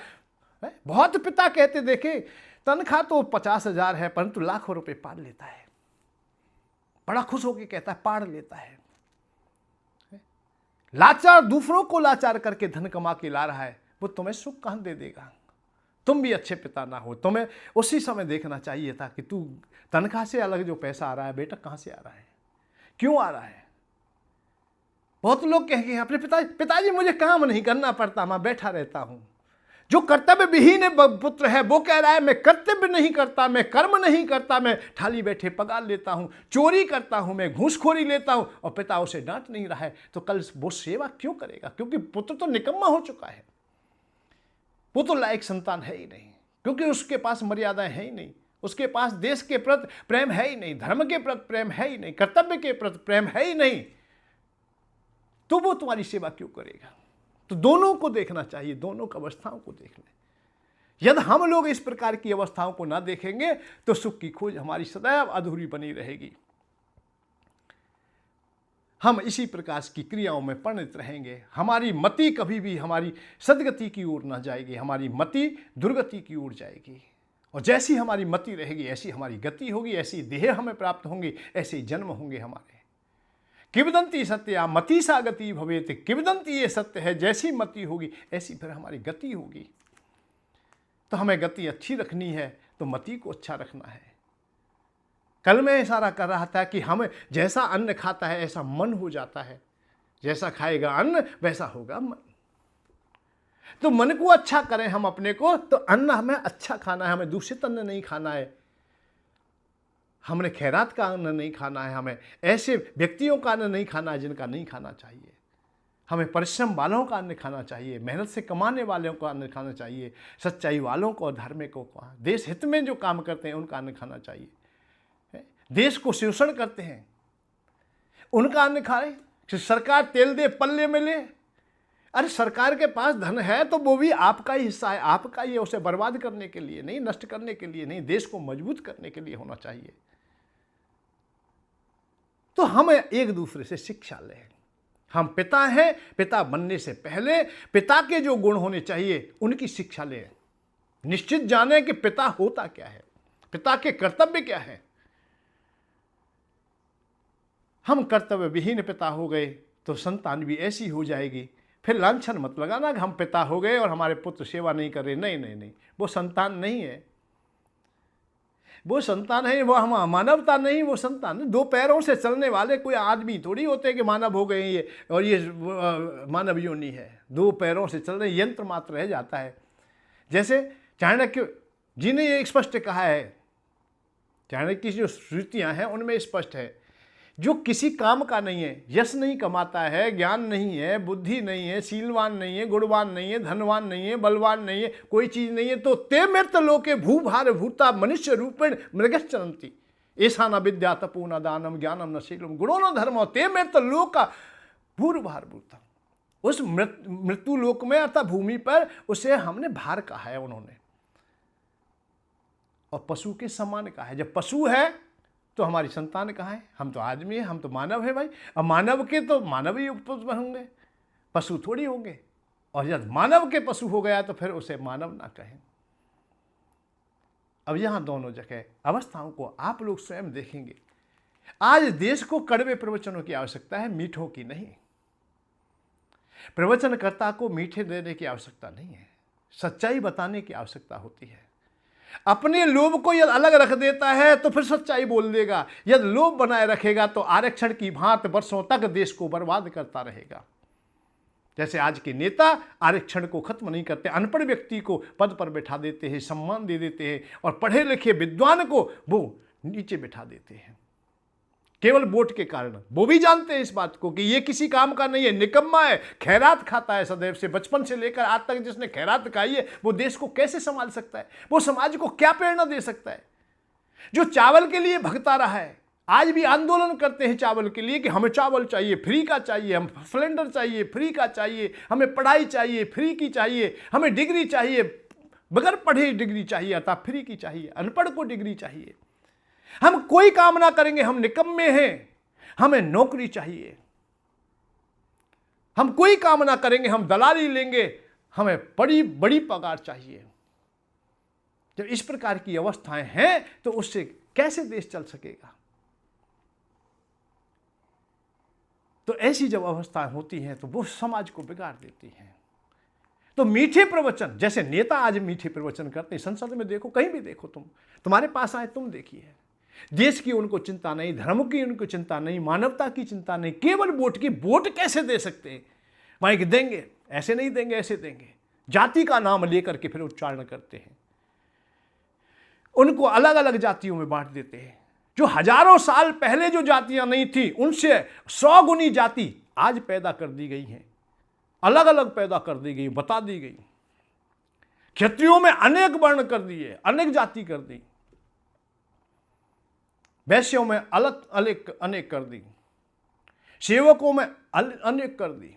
बहुत पिता कहते देखे तनख्वाह तो 50,000 है परंतु लाखों रुपए पार लेता है, बड़ा खुश होकर कहता है पार लेता है। लाचार, दूसरों को लाचार करके धन कमा के ला रहा है, वो तुम्हें सुख कहां दे देगा। तुम भी अच्छे पिता ना हो, तुम्हें उसी समय देखना चाहिए था कि तू तनख्वाह से अलग जो पैसा आ रहा है बेटा कहां से आ रहा है, क्यों आ रहा है। बहुत लोग कहेंगे अपने पिताजी मुझे काम नहीं करना पड़ता, मैं बैठा रहता हूं। जो कर्तव्य विहीन पुत्र है वो कह रहा है मैं कर्तव्य नहीं करता, मैं कर्म नहीं करता, मैं थाली बैठे पगार लेता हूं, चोरी करता हूं, मैं घूसखोरी लेता हूं, और पिता उसे डांट नहीं रहा है, तो कल वो सेवा क्यों करेगा। क्योंकि पुत्र तो निकम्मा हो चुका है, वो तो लायक संतान है ही नहीं, क्योंकि उसके पास मर्यादाएं है ही नहीं, उसके पास देश के प्रति प्रेम है ही नहीं, धर्म के प्रति प्रेम है ही नहीं, कर्तव्य के प्रति प्रेम है ही नहीं, तो वो तुम्हारी सेवा क्यों करेगा। तो दोनों को देखना चाहिए, दोनों की अवस्थाओं को देखना। यदि हम लोग इस प्रकार की अवस्थाओं को ना देखेंगे तो सुख की खोज हमारी सदैव अधूरी बनी रहेगी। हम इसी प्रकार की क्रियाओं में परिणत रहेंगे, हमारी मति कभी भी हमारी सदगति की ओर ना जाएगी, हमारी मति दुर्गति की ओर जाएगी। और जैसी हमारी मति रहेगी ऐसी हमारी गति होगी, ऐसी देह हमें प्राप्त होंगी, ऐसे ही जन्म होंगे हमारे। किवदंती सत्या मति सा गति भवेत, किवदंती ये सत्य है, जैसी मति होगी ऐसी फिर हमारी गति होगी। तो हमें गति अच्छी रखनी है तो मति को अच्छा रखना है। कल मैं इशारा कर रहा था कि हम जैसा अन्न खाता है ऐसा मन हो जाता है, जैसा खाएगा अन्न वैसा होगा मन। तो मन को अच्छा करें हम अपने को, तो अन्न हमें अच्छा खाना है, हमें दूषित अन्न नहीं खाना है, हमने खैरात का अन्न नहीं खाना है, हमें ऐसे व्यक्तियों का अन्न नहीं खाना है जिनका नहीं खाना चाहिए। हमें परिश्रम वालों का अन्न खाना चाहिए, मेहनत से कमाने वालों का अन्न खाना चाहिए, सच्चाई वालों को और धार्मिकों को, देश हित में जो काम करते हैं उनका अन्न खाना चाहिए। देश को शोषण करते हैं उनका अन्न खाएं, सरकार तेल दे पल्ले में ले। अरे सरकार के पास धन है तो वो भी आपका ही हिस्सा है, आपका ही है, उसे बर्बाद करने के लिए नहीं, नष्ट करने के लिए नहीं, देश को मजबूत करने के लिए होना चाहिए। तो हम एक दूसरे से शिक्षा लें। हम पिता हैं, पिता बनने से पहले पिता के जो गुण होने चाहिए उनकी शिक्षा लें। निश्चित जाने कि पिता होता क्या है, पिता के कर्तव्य क्या है। हम कर्तव्य विहीन पिता हो गए तो संतान भी ऐसी हो जाएगी। फिर लांछन मत लगाना कि हम पिता हो गए और हमारे पुत्र सेवा नहीं कर रहे। नहीं नहीं नहीं, वो संतान नहीं है, वो संतान है, वो हम मानवता नहीं, वो संतान। दो पैरों से चलने वाले कोई आदमी थोड़ी होते कि मानव हो गए ये, और ये मानव योनि है। दो पैरों से चल रहे यंत्र मात्र रह जाता है। जैसे चाणक्य जी ने ये स्पष्ट कहा है, चाणक्य की जो श्रुतियाँ हैं उनमें स्पष्ट है, जो किसी काम का नहीं है, यश नहीं कमाता है, ज्ञान नहीं है, बुद्धि नहीं है, शीलवान नहीं है, गुणवान नहीं है, धनवान नहीं है, बलवान नहीं है, कोई चीज नहीं है, तो ते मृत लोके भूभार भूता मनुष्य रूपेण मृगश्चरन्ति ऐसा न विद्या तपो न दानम ज्ञानम न शीलम गुणो न धर्मो ते मृत लोक का भूर्भार भूता। उस मृत्यु लोक में अर्थात भूमि पर उसे हमने भार कहा है उन्होंने, और पशु के समान कहा है। जब पशु है तो हमारी संतान कहाँ है, हम तो आदमी है, हम तो मानव है भाई। अब मानव के तो मानव ही उत्पन्न होंगे, पशु थोड़ी होंगे। और जब मानव के पशु हो गया तो फिर उसे मानव ना कहें। अब यहाँ दोनों जगह अवस्थाओं को आप लोग स्वयं देखेंगे। आज देश को कड़वे प्रवचनों की आवश्यकता है, मीठों की नहीं। प्रवचनकर्ता को मीठे देने की आवश्यकता नहीं है, सच्चाई बताने की आवश्यकता होती है। अपने लोभ को यदि अलग रख देता है तो फिर सच्चाई बोल देगा, यदि लोभ बनाए रखेगा तो आरक्षण की भांत वर्षों तक देश को बर्बाद करता रहेगा। जैसे आज के नेता आरक्षण को खत्म नहीं करते, अनपढ़ व्यक्ति को पद पर बैठा देते हैं, सम्मान दे देते हैं, और पढ़े लिखे विद्वान को वो नीचे बैठा देते हैं। केवल वोट के कारण। वो भी जानते हैं इस बात को कि ये किसी काम का नहीं है, निकम्मा है, खैरात खाता है सदैव से, बचपन से लेकर आज तक जिसने खैरात खाई है वो देश को कैसे संभाल सकता है, वो समाज को क्या प्रेरणा दे सकता है। जो चावल के लिए भगता रहा है, आज भी आंदोलन करते हैं चावल के लिए कि हमें चावल चाहिए, फ्री का चाहिए, हम सिलेंडर चाहिए, फ्री का चाहिए, हमें पढ़ाई चाहिए, फ्री की चाहिए, हमें डिग्री चाहिए, बगैर पढ़े डिग्री चाहिए अर्थात फ्री की चाहिए, अनपढ़ को डिग्री चाहिए। हम कोई काम ना करेंगे, हम निकम्मे हैं, हमें नौकरी चाहिए। हम कोई काम ना करेंगे, हम दलाली लेंगे, हमें बड़ी बड़ी पगार चाहिए। जब इस प्रकार की अवस्थाएं हैं तो उससे कैसे देश चल सकेगा। तो ऐसी जब अवस्थाएं होती हैं तो वो समाज को बिगाड़ देती हैं। तो मीठे प्रवचन, जैसे नेता आज मीठे प्रवचन करते हैं, संसद में देखो, कहीं भी देखो, तुम्हारे पास आए, तुम देखिए, देश की उनको चिंता नहीं, धर्म की उनको चिंता नहीं, मानवता की चिंता नहीं, केवल वोट की। वोट कैसे दे सकते हैं, माइक देंगे, ऐसे नहीं देंगे, ऐसे देंगे, जाति का नाम लेकर के फिर उच्चारण करते हैं, उनको अलग अलग जातियों में बांट देते हैं। जो हजारों साल पहले जो जातियां नहीं थी उनसे 100 गुनी जाति आज पैदा कर दी गई हैं, अलग अलग पैदा कर दी गई, बता दी गई। क्षत्रियों में अनेक वर्ण कर दिए, अनेक जाति कर दी, वैश्यों में अलग अलग अनेक कर दी, सेवकों में अनेक कर दी।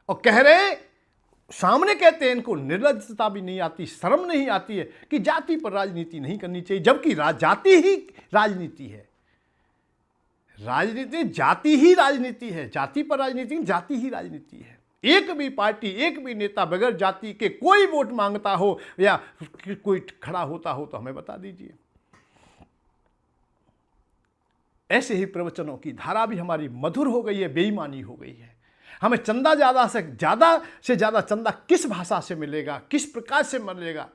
और कह रहे, सामने कहते हैं इनको निर्लज्जता भी नहीं आती, शर्म नहीं आती है कि जाति पर राजनीति नहीं करनी चाहिए, जबकि जाति ही राजनीति है। राजनीति जाति ही राजनीति है, जाति पर राजनीति, जाति ही राजनीति है। एक भी पार्टी, एक भी नेता बगैर जाति के कोई वोट मांगता हो या कोई खड़ा होता हो तो हमें बता दीजिए। ऐसे ही प्रवचनों की धारा भी हमारी मधुर हो गई है, बेईमानी हो गई है। हमें चंदा ज़्यादा से ज़्यादा चंदा किस भाषा से मिलेगा, किस प्रकार से मिलेगा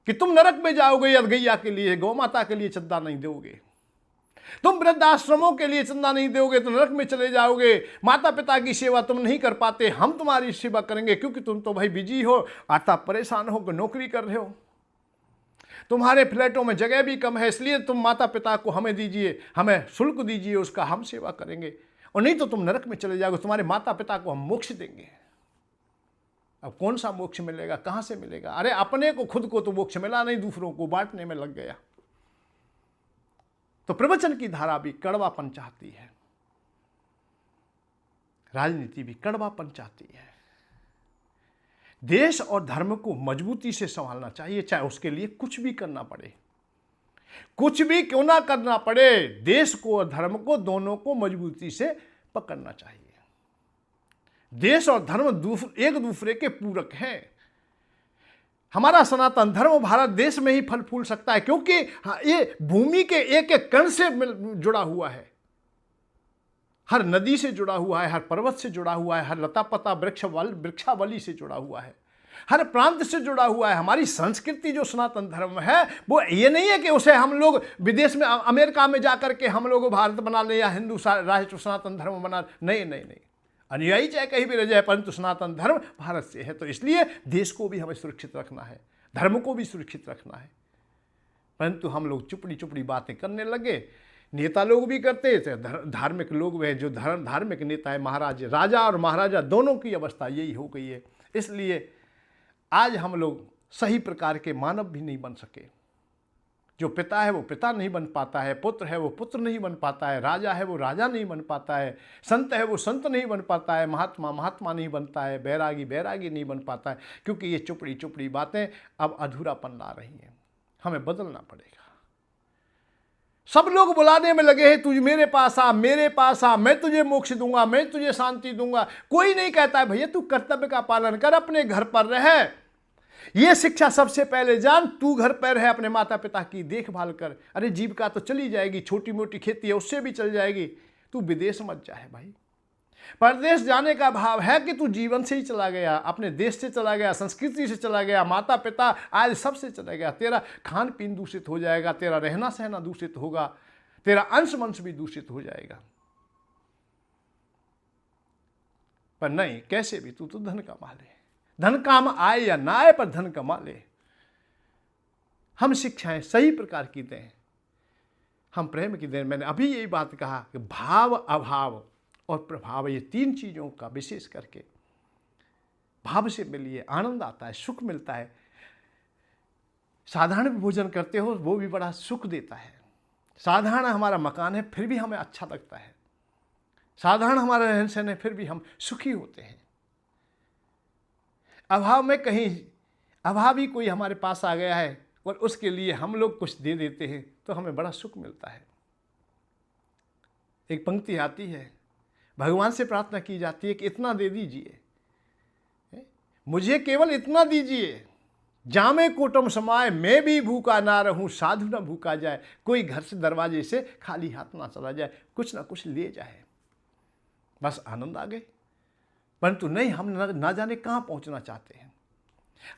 कि तुम नरक में जाओगे या गैया के लिए, गौ माता के लिए चंदा नहीं दोगे, तुम वृद्धाश्रमों के लिए चंदा नहीं दोगे तो नरक में चले जाओगे, माता पिता की सेवा तुम नहीं कर पाते, हम तुम्हारी सेवा करेंगे क्योंकि तुम तो भाई बिजी हो, आता परेशान हो, नौकरी कर रहे हो, तुम्हारे फ्लैटों में जगह भी कम है, इसलिए तुम माता पिता को हमें दीजिए, हमें शुल्क दीजिए, उसका हम सेवा करेंगे, और नहीं तो तुम नरक में चले जाओगे, तुम्हारे माता पिता को हम मोक्ष देंगे। अब कौन सा मोक्ष मिलेगा, कहां से मिलेगा? अरे अपने को, खुद को तो मोक्ष मिला नहीं, दूसरों को बांटने में लग गया। तो प्रवचन की धारा भी कड़वापन चाहती है, राजनीति भी कड़वापन चाहती है। देश और धर्म को मजबूती से संभालना चाहिए, चाहे उसके लिए कुछ भी करना पड़े, कुछ भी क्यों ना करना पड़े, देश को और धर्म को दोनों को मजबूती से पकड़ना चाहिए। देश और धर्म एक दूसरे के पूरक हैं। हमारा सनातन धर्म भारत देश में ही फल फूल सकता है क्योंकि ये भूमि के एक एक कण से जुड़ा हुआ है, हर नदी से जुड़ा हुआ है, हर पर्वत से जुड़ा हुआ है, हर लता पता वृक्षावली से जुड़ा हुआ है, हर प्रांत से जुड़ा हुआ है। हमारी संस्कृति जो सनातन धर्म है वो ये नहीं है कि उसे हम लोग विदेश में, अमेरिका में जाकर के हम लोग भारत बना लें या हिंदू राष्ट्र सनातन धर्म बना, नहीं नहीं नहीं, अनुयायी चाहे कहीं भी रह जाए परंतु सनातन धर्म भारत से है। तो इसलिए देश को भी हमें सुरक्षित रखना है, धर्म को भी सुरक्षित रखना है। परंतु हम लोग चुपड़ी चुपड़ी बातें करने लगे, नेता लोग भी करते थे, धार्मिक लोग वे जो धार्मिक नेता है, महाराज, राजा और महाराजा दोनों की अवस्था यही हो गई है। इसलिए आज हम लोग सही प्रकार के मानव भी नहीं बन सके। जो पिता है वो पिता नहीं बन पाता है, पुत्र है वो पुत्र नहीं बन पाता है, राजा है वो राजा नहीं बन पाता है, संत है वो संत नहीं बन पाता है, महात्मा महात्मा नहीं बनता है, बैरागी बैरागी नहीं बन पाता है, क्योंकि ये चुपड़ी चुपड़ी बातें अब अधूरापन ला रही हैं। हमें बदलना पड़ेगा। सब लोग बुलाने में लगे हैं, तुझ मेरे पास आ, मेरे पास आ, मैं तुझे मोक्ष दूंगा, मैं तुझे शांति दूंगा। कोई नहीं कहता है भैया तू कर्तव्य का पालन कर, अपने घर पर रह। यह शिक्षा सबसे पहले जान, तू घर पर रह, अपने माता पिता की देखभाल कर। अरे जीविका तो चली जाएगी, छोटी मोटी खेती है उससे भी चल जाएगी, तू विदेश मत जाए भाई। परदेश जाने का भाव है कि तू जीवन से ही चला गया, अपने देश से चला गया, संस्कृति से चला गया, माता पिता आज सबसे चला गया, तेरा खान पीन दूषित हो जाएगा, तेरा रहना सहना दूषित होगा, तेरा अंश वंश भी दूषित हो जाएगा। पर नहीं, कैसे भी तू तो धन कमा ले, धन काम आए या ना आए पर धन कमा ले। हम शिक्षाएं सही प्रकार की दें, हम प्रेम की देन, मैंने अभी यही बात कहा कि भाव, अभाव और प्रभाव, ये तीन चीज़ों का विशेष करके भाव से मिलिए, आनंद आता है, सुख मिलता है। साधारण भोजन करते हो वो भी बड़ा सुख देता है। साधारण हमारा मकान है फिर भी हमें अच्छा लगता है। साधारण हमारा रहन सहन है फिर भी हम सुखी होते हैं। अभाव में कहीं अभावी कोई हमारे पास आ गया है और उसके लिए हम लोग कुछ दे देते हैं तो हमें बड़ा सुख मिलता है। एक पंक्ति आती है, भगवान से प्रार्थना की जाती है कि इतना दे दीजिए, मुझे केवल इतना दीजिए, जामे कुटुम समाए, मैं भी भूखा ना रहूं, साधु ना भूखा जाए। कोई घर से दरवाजे से खाली हाथ ना चला जाए, कुछ ना कुछ ले जाए, बस आनंद आ गए। परंतु नहीं, हम ना जाने कहाँ पहुँचना चाहते हैं।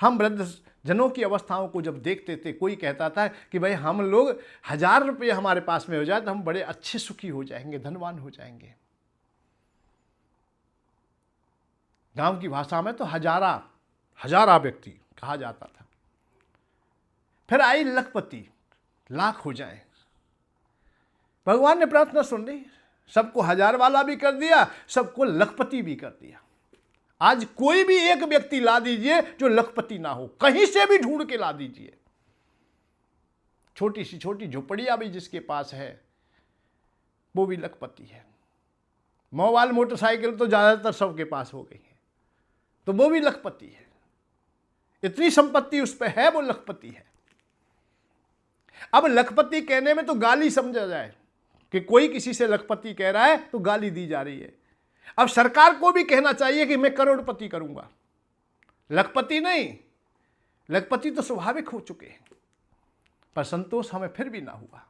हम वृद्ध जनों की अवस्थाओं को जब देखते थे, कोई कहता था कि भाई हम लोग 1000 रुपये हमारे पास में हो जाए तो हम बड़े अच्छे सुखी हो जाएंगे, धनवान हो जाएंगे। गांव की भाषा में तो हजारा व्यक्ति कहा जाता था। फिर आई लखपति, लाख हो जाए। भगवान ने प्रार्थना सुन ली, सबको 1000 वाला भी कर दिया, सबको लखपति भी कर दिया। आज कोई भी एक व्यक्ति ला दीजिए जो लखपति ना हो, कहीं से भी ढूंढ के ला दीजिए। छोटी सी छोटी झोपड़ियां भी जिसके पास है वो भी लखपति है। मोबाइल मोटरसाइकिल तो ज्यादातर सबके पास हो गई है, तो वो भी लखपति है। इतनी संपत्ति उस पर है, वो लखपति है। अब लखपति कहने में तो गाली समझा जाए कि कोई किसी से लखपति कह रहा है तो गाली दी जा रही है। अब सरकार को भी कहना चाहिए कि मैं करोड़पति करूंगा, लखपति नहीं। लखपति तो स्वाभाविक हो चुके हैं, पर संतोष हमें फिर भी ना हुआ।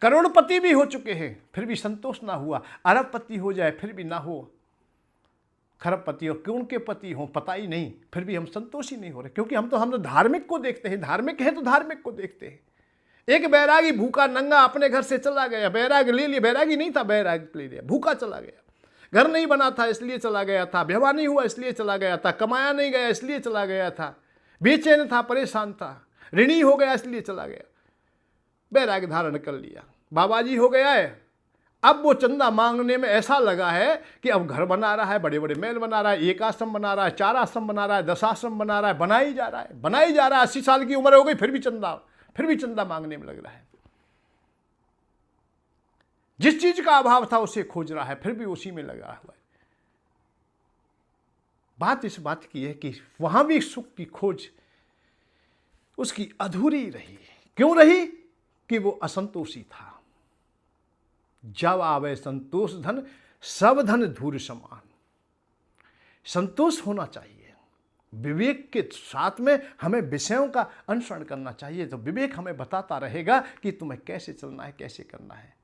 करोड़पति भी हो चुके हैं फिर भी संतोष ना हुआ। अरबपति हो जाए फिर भी ना हो, खरबपति और क्यों के पति हो पता ही नहीं, फिर भी हम संतोषी नहीं हो रहे। क्योंकि हम तो धार्मिक को देखते हैं, धार्मिक है तो धार्मिक को देखते हैं। एक बैरागी भूखा नंगा अपने घर से चला गया, बैराग ले लिया, बैरागी नहीं था, बैराग ले लिया, भूखा चला गया। घर नहीं बना था इसलिए चला गया था, विवाह नहीं हुआ इसलिए चला गया था, कमाया नहीं गया इसलिए चला गया था, बेचैन था, परेशान था, ऋणी हो गया इसलिए चला गया, बैराग धारण कर लिया, बाबा जी हो गया है। अब वो चंदा मांगने में ऐसा लगा है कि अब घर बना रहा है, बड़े बड़े महल बना रहा है, 1 आश्रम बना रहा है, 4 आश्रम बना रहा है, 10 आश्रम बना रहा है, बनाई जा रहा है। 80 साल की उम्र हो गई फिर भी चंदा मांगने में लग रहा है। जिस चीज का अभाव था उसे खोज रहा है, फिर भी उसी में लगा हुआ है। बात इस बात की है कि वहां भी सुख की खोज उसकी अधूरी रही। क्यों रही? कि वो असंतोषी था। जब आवे संतोष धन, सब धन धूर समान। संतोष होना चाहिए। विवेक के साथ में हमें विषयों का अनुसरण करना चाहिए, तो विवेक हमें बताता रहेगा कि तुम्हें कैसे चलना है, कैसे करना है।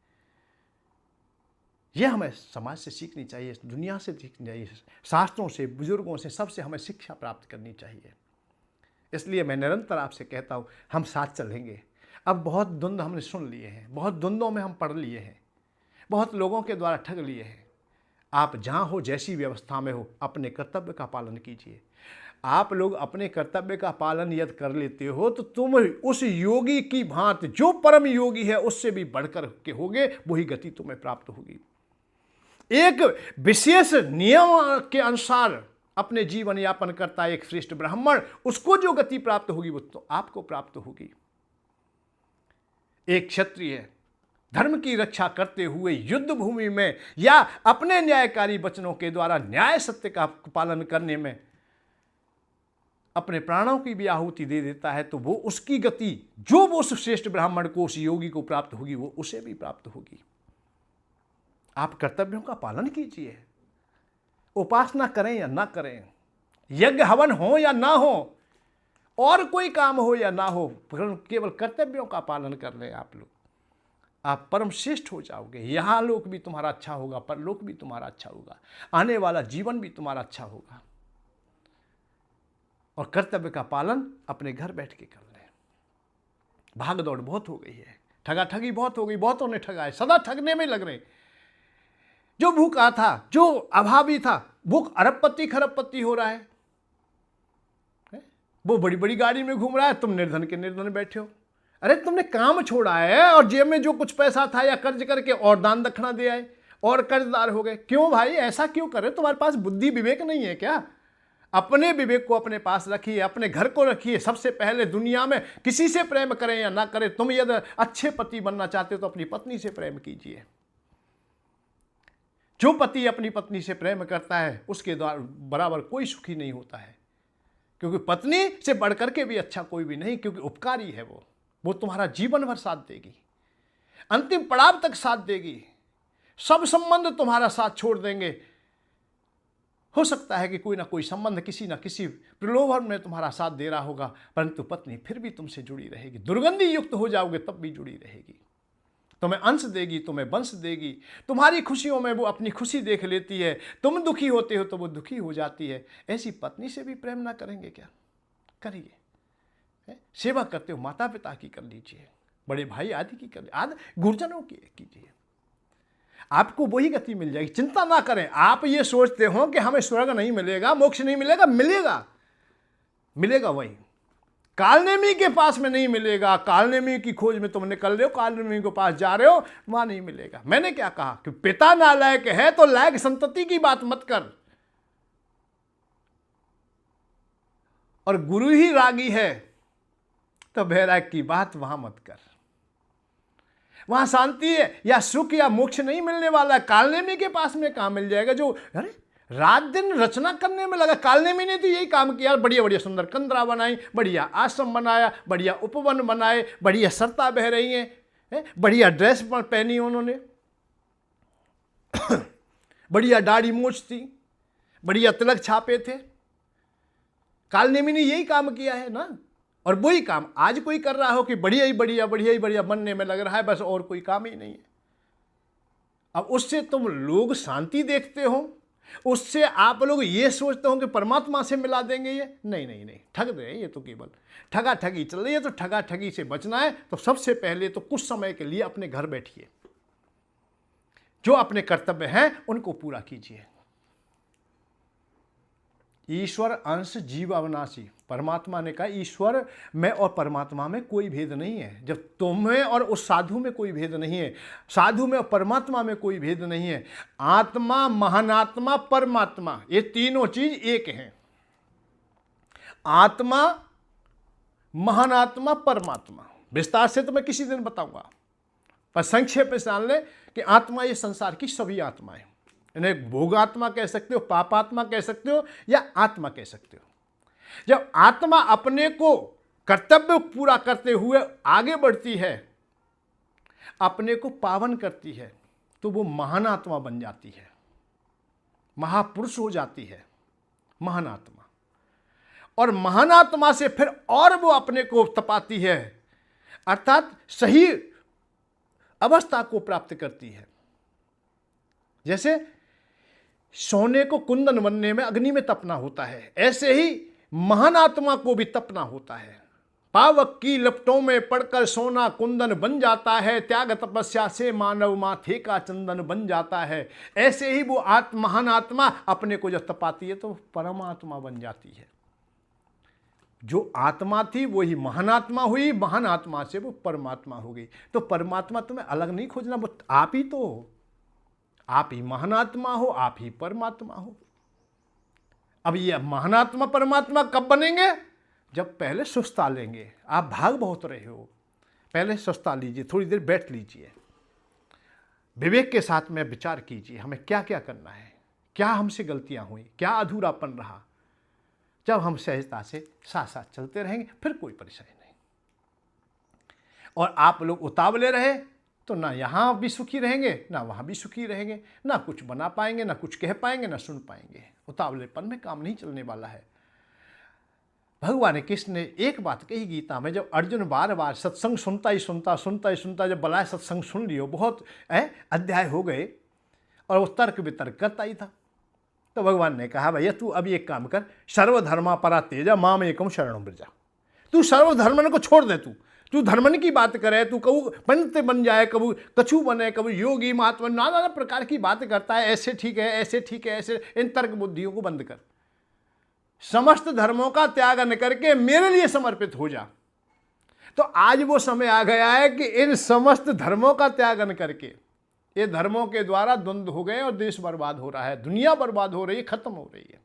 यह हमें समाज से सीखनी चाहिए, दुनिया से सीखनी चाहिए, शास्त्रों से, बुजुर्गों से, सबसे हमें शिक्षा प्राप्त करनी चाहिए। इसलिए मैं निरंतर आपसे कहता हूँ, हम साथ चलेंगे। अब बहुत द्वंद्व हमने सुन लिए हैं, बहुत द्वंद्वों में हम पढ़ लिए हैं, बहुत लोगों के द्वारा ठग लिए हैं। आप जहाँ हो, जैसी व्यवस्था में हो, अपने कर्तव्य का पालन कीजिए। आप लोग अपने कर्तव्य का पालन यदि कर लेते हो तो तुम उस योगी की भांति, जो परम योगी है, उससे भी बढ़कर के होगे, वही गति तुम्हें प्राप्त होगी। एक विशेष नियम के अनुसार अपने जीवन यापन करता है एक श्रेष्ठ ब्राह्मण, उसको जो गति प्राप्त होगी वो तो आपको प्राप्त होगी। एक क्षत्रिय धर्म की रक्षा करते हुए युद्ध भूमि में या अपने न्यायकारी वचनों के द्वारा न्याय सत्य का पालन करने में अपने प्राणों की भी आहुति दे देता है, तो वो उसकी गति जो वो उस श्रेष्ठ ब्राह्मण को, उस योगी को प्राप्त होगी, वो उसे भी प्राप्त होगी। आप कर्तव्यों का पालन कीजिए। उपासना करें या ना करें, यज्ञ हवन हो या ना हो, और कोई काम हो या ना हो, केवल कर्तव्यों का पालन कर लें आप लोग, आप परम श्रेष्ठ हो जाओगे। यहाँ लोक भी तुम्हारा अच्छा होगा, परलोक भी तुम्हारा अच्छा होगा, आने वाला जीवन भी तुम्हारा अच्छा होगा। और कर्तव्य का पालन अपने घर बैठ के कर लें। भाग दौड़ बहुत हो गई है, ठगा ठगी बहुत हो गई, बहुतों ने ठगा है, सदा ठगने में लग रहे। जो भूखा था, जो अभावी था, वो अरबपति खरबपति हो रहा है। वो बड़ी बड़ी गाड़ी में घूम रहा है, तुम निर्धन के निर्धन बैठे हो। अरे तुमने काम छोड़ा है और जेब में जो कुछ पैसा था या कर्ज करके और दान दक्षिणा दे आए और कर्जदार हो गए। क्यों भाई, ऐसा क्यों करे? तुम्हारे पास बुद्धि विवेक नहीं है क्या? अपने विवेक को अपने पास रखिए, अपने घर को रखिए। सबसे पहले दुनिया में किसी से प्रेम करें या ना करें, तुम यदि अच्छे पति बनना चाहते हो तो अपनी पत्नी से प्रेम कीजिए। जो पति अपनी पत्नी से प्रेम करता है उसके द्वारा बराबर कोई सुखी नहीं होता है, क्योंकि पत्नी से बढ़कर के भी अच्छा कोई भी नहीं, क्योंकि उपकारी है वो तुम्हारा जीवन भर साथ देगी, अंतिम पड़ाव तक साथ देगी। सब संबंध तुम्हारा साथ छोड़ देंगे। हो सकता है कि कोई ना कोई संबंध किसी ना किसी प्रलोभन में तुम्हारा साथ दे रहा होगा, परंतु पत्नी फिर भी तुमसे जुड़ी रहेगी। दुर्गंधी युक्त हो जाओगे तब भी जुड़ी रहेगी, तुम्हें अंश देगी, तुम्हें वंश देगी। तुम्हारी खुशियों में वो अपनी खुशी देख लेती है, तुम दुखी होते हो तो वो दुखी हो जाती है। ऐसी पत्नी से भी प्रेम ना करेंगे क्या? करिए। सेवा करते हो माता पिता की कर लीजिए, बड़े भाई आदि की कर लीजिए, आदि गुरुजनों की कीजिए, आपको वही गति मिल जाएगी। चिंता ना करें। आप ये सोचते हो कि हमें स्वर्ग नहीं मिलेगा, मोक्ष नहीं मिलेगा, मिलेगा, मिलेगा। वही कालनेमी के पास में नहीं मिलेगा। कालनेमी की खोज में तुम निकल रहे हो, कालनेमी के पास जा रहे हो, वहां नहीं मिलेगा। मैंने क्या कहा कि पिता नालायक है तो लायक संतति की बात मत कर, और गुरु ही रागी है तो वैराग की बात वहां मत कर। वहां शांति है या सुख या मोक्ष नहीं मिलने वाला। कालनेमी के पास में कहां मिल जाएगा? जो अरे रात दिन रचना करने में लगा। कालनेमी ने तो यही काम किया, बढ़िया बढ़िया सुंदर कंदरा बनाई, बढ़िया आश्रम बनाया, बढ़िया उपवन बनाए, बढ़िया सरता बह रही हैं, बढ़िया ड्रेस पहनी उन्होंने, बढ़िया दाढ़ी मूछ थी, बढ़िया तिलक छापे थे। कालनेमी ने यही काम किया है ना। और वही काम आज कोई कर रहा हो कि बढ़िया ही बढ़िया बढ़िया ही बढ़िया बनने में लग रहा है, बस और कोई काम ही नहीं है। अब उससे तुम लोग शांति देखते हो, उससे आप लोग ये सोचते हो कि परमात्मा से मिला देंगे। ये नहीं नहीं नहीं, ठग रहे हैं। ये तो केवल ठगा ठगी चल रही है। तो ठगा ठगी से बचना है तो सबसे पहले तो कुछ समय के लिए अपने घर बैठिए, जो अपने कर्तव्य हैं उनको पूरा कीजिए। ईश्वर अंश जीव अविनाशी। परमात्मा ने कहा ईश्वर में और परमात्मा में कोई भेद नहीं है। जब तुम्हें और उस साधु में कोई भेद नहीं है, साधु में और परमात्मा में कोई भेद नहीं है। आत्मा, महानात्मा, परमात्मा, ये तीनों चीज एक हैं। आत्मा, महानात्मा, परमात्मा। विस्तार से तो मैं किसी दिन बताऊंगा, पर संक्षेप में जान ले कि आत्मा ये संसार की सभी आत्माएं, इन्हें भोगात्मा कह सकते हो, पापात्मा कह सकते हो, या आत्मा कह सकते हो। जब आत्मा अपने को कर्तव्य पूरा करते हुए आगे बढ़ती है, अपने को पावन करती है, तो वो महान आत्मा बन जाती है, महापुरुष हो जाती है महान आत्मा। और महान आत्मा से फिर और वो अपने को तपाती है, अर्थात सही अवस्था को प्राप्त करती है। जैसे सोने को कुंदन बनने में अग्नि में तपना होता है, ऐसे ही महान आत्मा को भी तपना होता है। पावक की लपटों में पड़कर सोना कुंदन बन जाता है, त्याग तपस्या से मानव माथे का चंदन बन जाता है। ऐसे ही वो महान आत्मा अपने को जब तपाती है तो परमात्मा बन जाती है। जो आत्मा थी वही महान आत्मा हुई, महान आत्मा से वो परमात्मा हो गई। तो परमात्मा तुम्हें अलग नहीं खोजना, वो आप ही तो हो। आप ही महान आत्मा हो, आप ही परमात्मा हो। अब ये महानात्मा परमात्मा कब बनेंगे? जब पहले सुस्ता लेंगे। आप भाग बहुत रहे हो, पहले सुस्ता लीजिए, थोड़ी देर बैठ लीजिए, विवेक के साथ में विचार कीजिए हमें क्या क्या करना है, क्या हमसे गलतियां हुई, क्या अधूरापन रहा। जब हम सहजता से साथ साथ चलते रहेंगे फिर कोई परेशानी नहीं। और आप लोग उतावले रहे तो ना यहाँ भी सुखी रहेंगे, ना वहाँ भी सुखी रहेंगे, ना कुछ बना पाएंगे, ना कुछ कह पाएंगे, ना सुन पाएंगे। उतावलेपन में काम नहीं चलने वाला है। भगवान कृष्ण ने एक बात कही गीता में, जब अर्जुन बार बार सत्संग सुनता ही सुनता, जब बलाय सत्संग सुन लियो, बहुत अध्याय हो गए और वो तर्क वितर्क करता ही था, तो भगवान ने कहा भैया तू अब एक काम कर, सर्वधर्मा परा तेजा माम एकम शरणं व्रजा। तू सर्वधर्मन को छोड़ दे, तू धर्मन की बात करे, तू कबू पंडित बन जाए, कबू कछु बने, कबू योगी महात्मा, नाना प्रकार की बात करता है, ऐसे ठीक है, ऐसे ठीक है, ऐसे। इन तर्क बुद्धियों को बंद कर, समस्त धर्मों का त्याग न करके मेरे लिए समर्पित हो जा। तो आज वो समय आ गया है कि इन समस्त धर्मों का त्यागन करके, ये धर्मों के द्वारा द्वंद्व हो गए और देश बर्बाद हो रहा है, दुनिया बर्बाद हो रही है, खत्म हो रही है।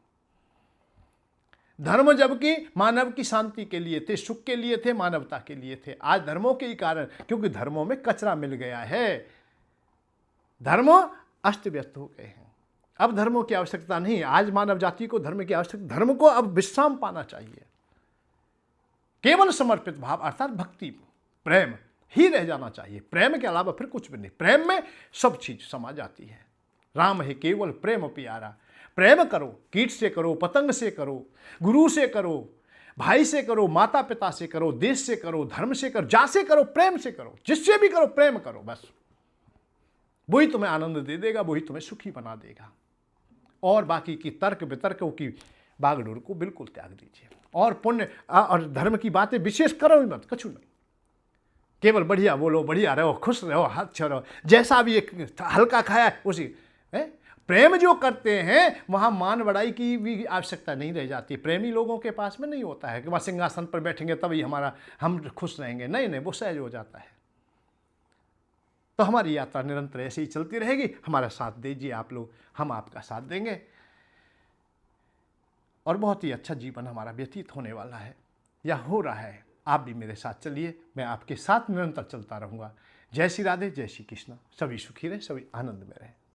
धर्म जबकि मानव की शांति के लिए थे, सुख के लिए थे, मानवता के लिए थे, आज धर्मों के ही कारण, क्योंकि धर्मों में कचरा मिल गया है, धर्म अस्त व्यस्त हो गए हैं। अब धर्मों की आवश्यकता नहीं, आज मानव जाति को धर्म की आवश्यकता, धर्म को अब विश्राम पाना चाहिए। केवल समर्पित भाव अर्थात भक्ति, प्रेम ही रह जाना चाहिए, प्रेम के अलावा फिर कुछ भी नहीं। प्रेम में सब चीज समा जाती है। राम है केवल प्रेम प्यारा। प्रेम करो, कीट से करो, पतंग से करो, गुरु से करो, भाई से करो, माता पिता से करो, देश से करो, धर्म से करो, जासे करो, प्रेम से करो, जिससे भी करो प्रेम करो, बस वही तुम्हें आनंद दे देगा, वही तुम्हें सुखी बना देगा। और बाकी की तर्क वितर्कों की बागडोर को बिल्कुल त्याग दीजिए, और पुण्य और धर्म की बातें विशेष करो ही मत, कछु नहीं। केवल बढ़िया बोलो, बढ़िया रहो, खुश रहो, अच्छा रहो, जैसा भी एक हल्का खाया उसी प्रेम जो करते हैं वहाँ मान बढ़ाई की भी आवश्यकता नहीं रह जाती। प्रेमी लोगों के पास में नहीं होता है कि वहाँ सिंहासन पर बैठेंगे तभी हम खुश रहेंगे, नहीं नहीं, वो सहज हो जाता है। तो हमारी यात्रा निरंतर ऐसे ही चलती रहेगी। हमारा साथ दीजिए आप लोग, हम आपका साथ देंगे, और बहुत ही अच्छा जीवन हमारा व्यतीत होने वाला है या हो रहा है। आप भी मेरे साथ चलिए, मैं आपके साथ निरंतर चलता रहूँगा। जय श्री राधे, जय श्री कृष्ण। सभी सुखी रहे, सभी आनंद में रहे।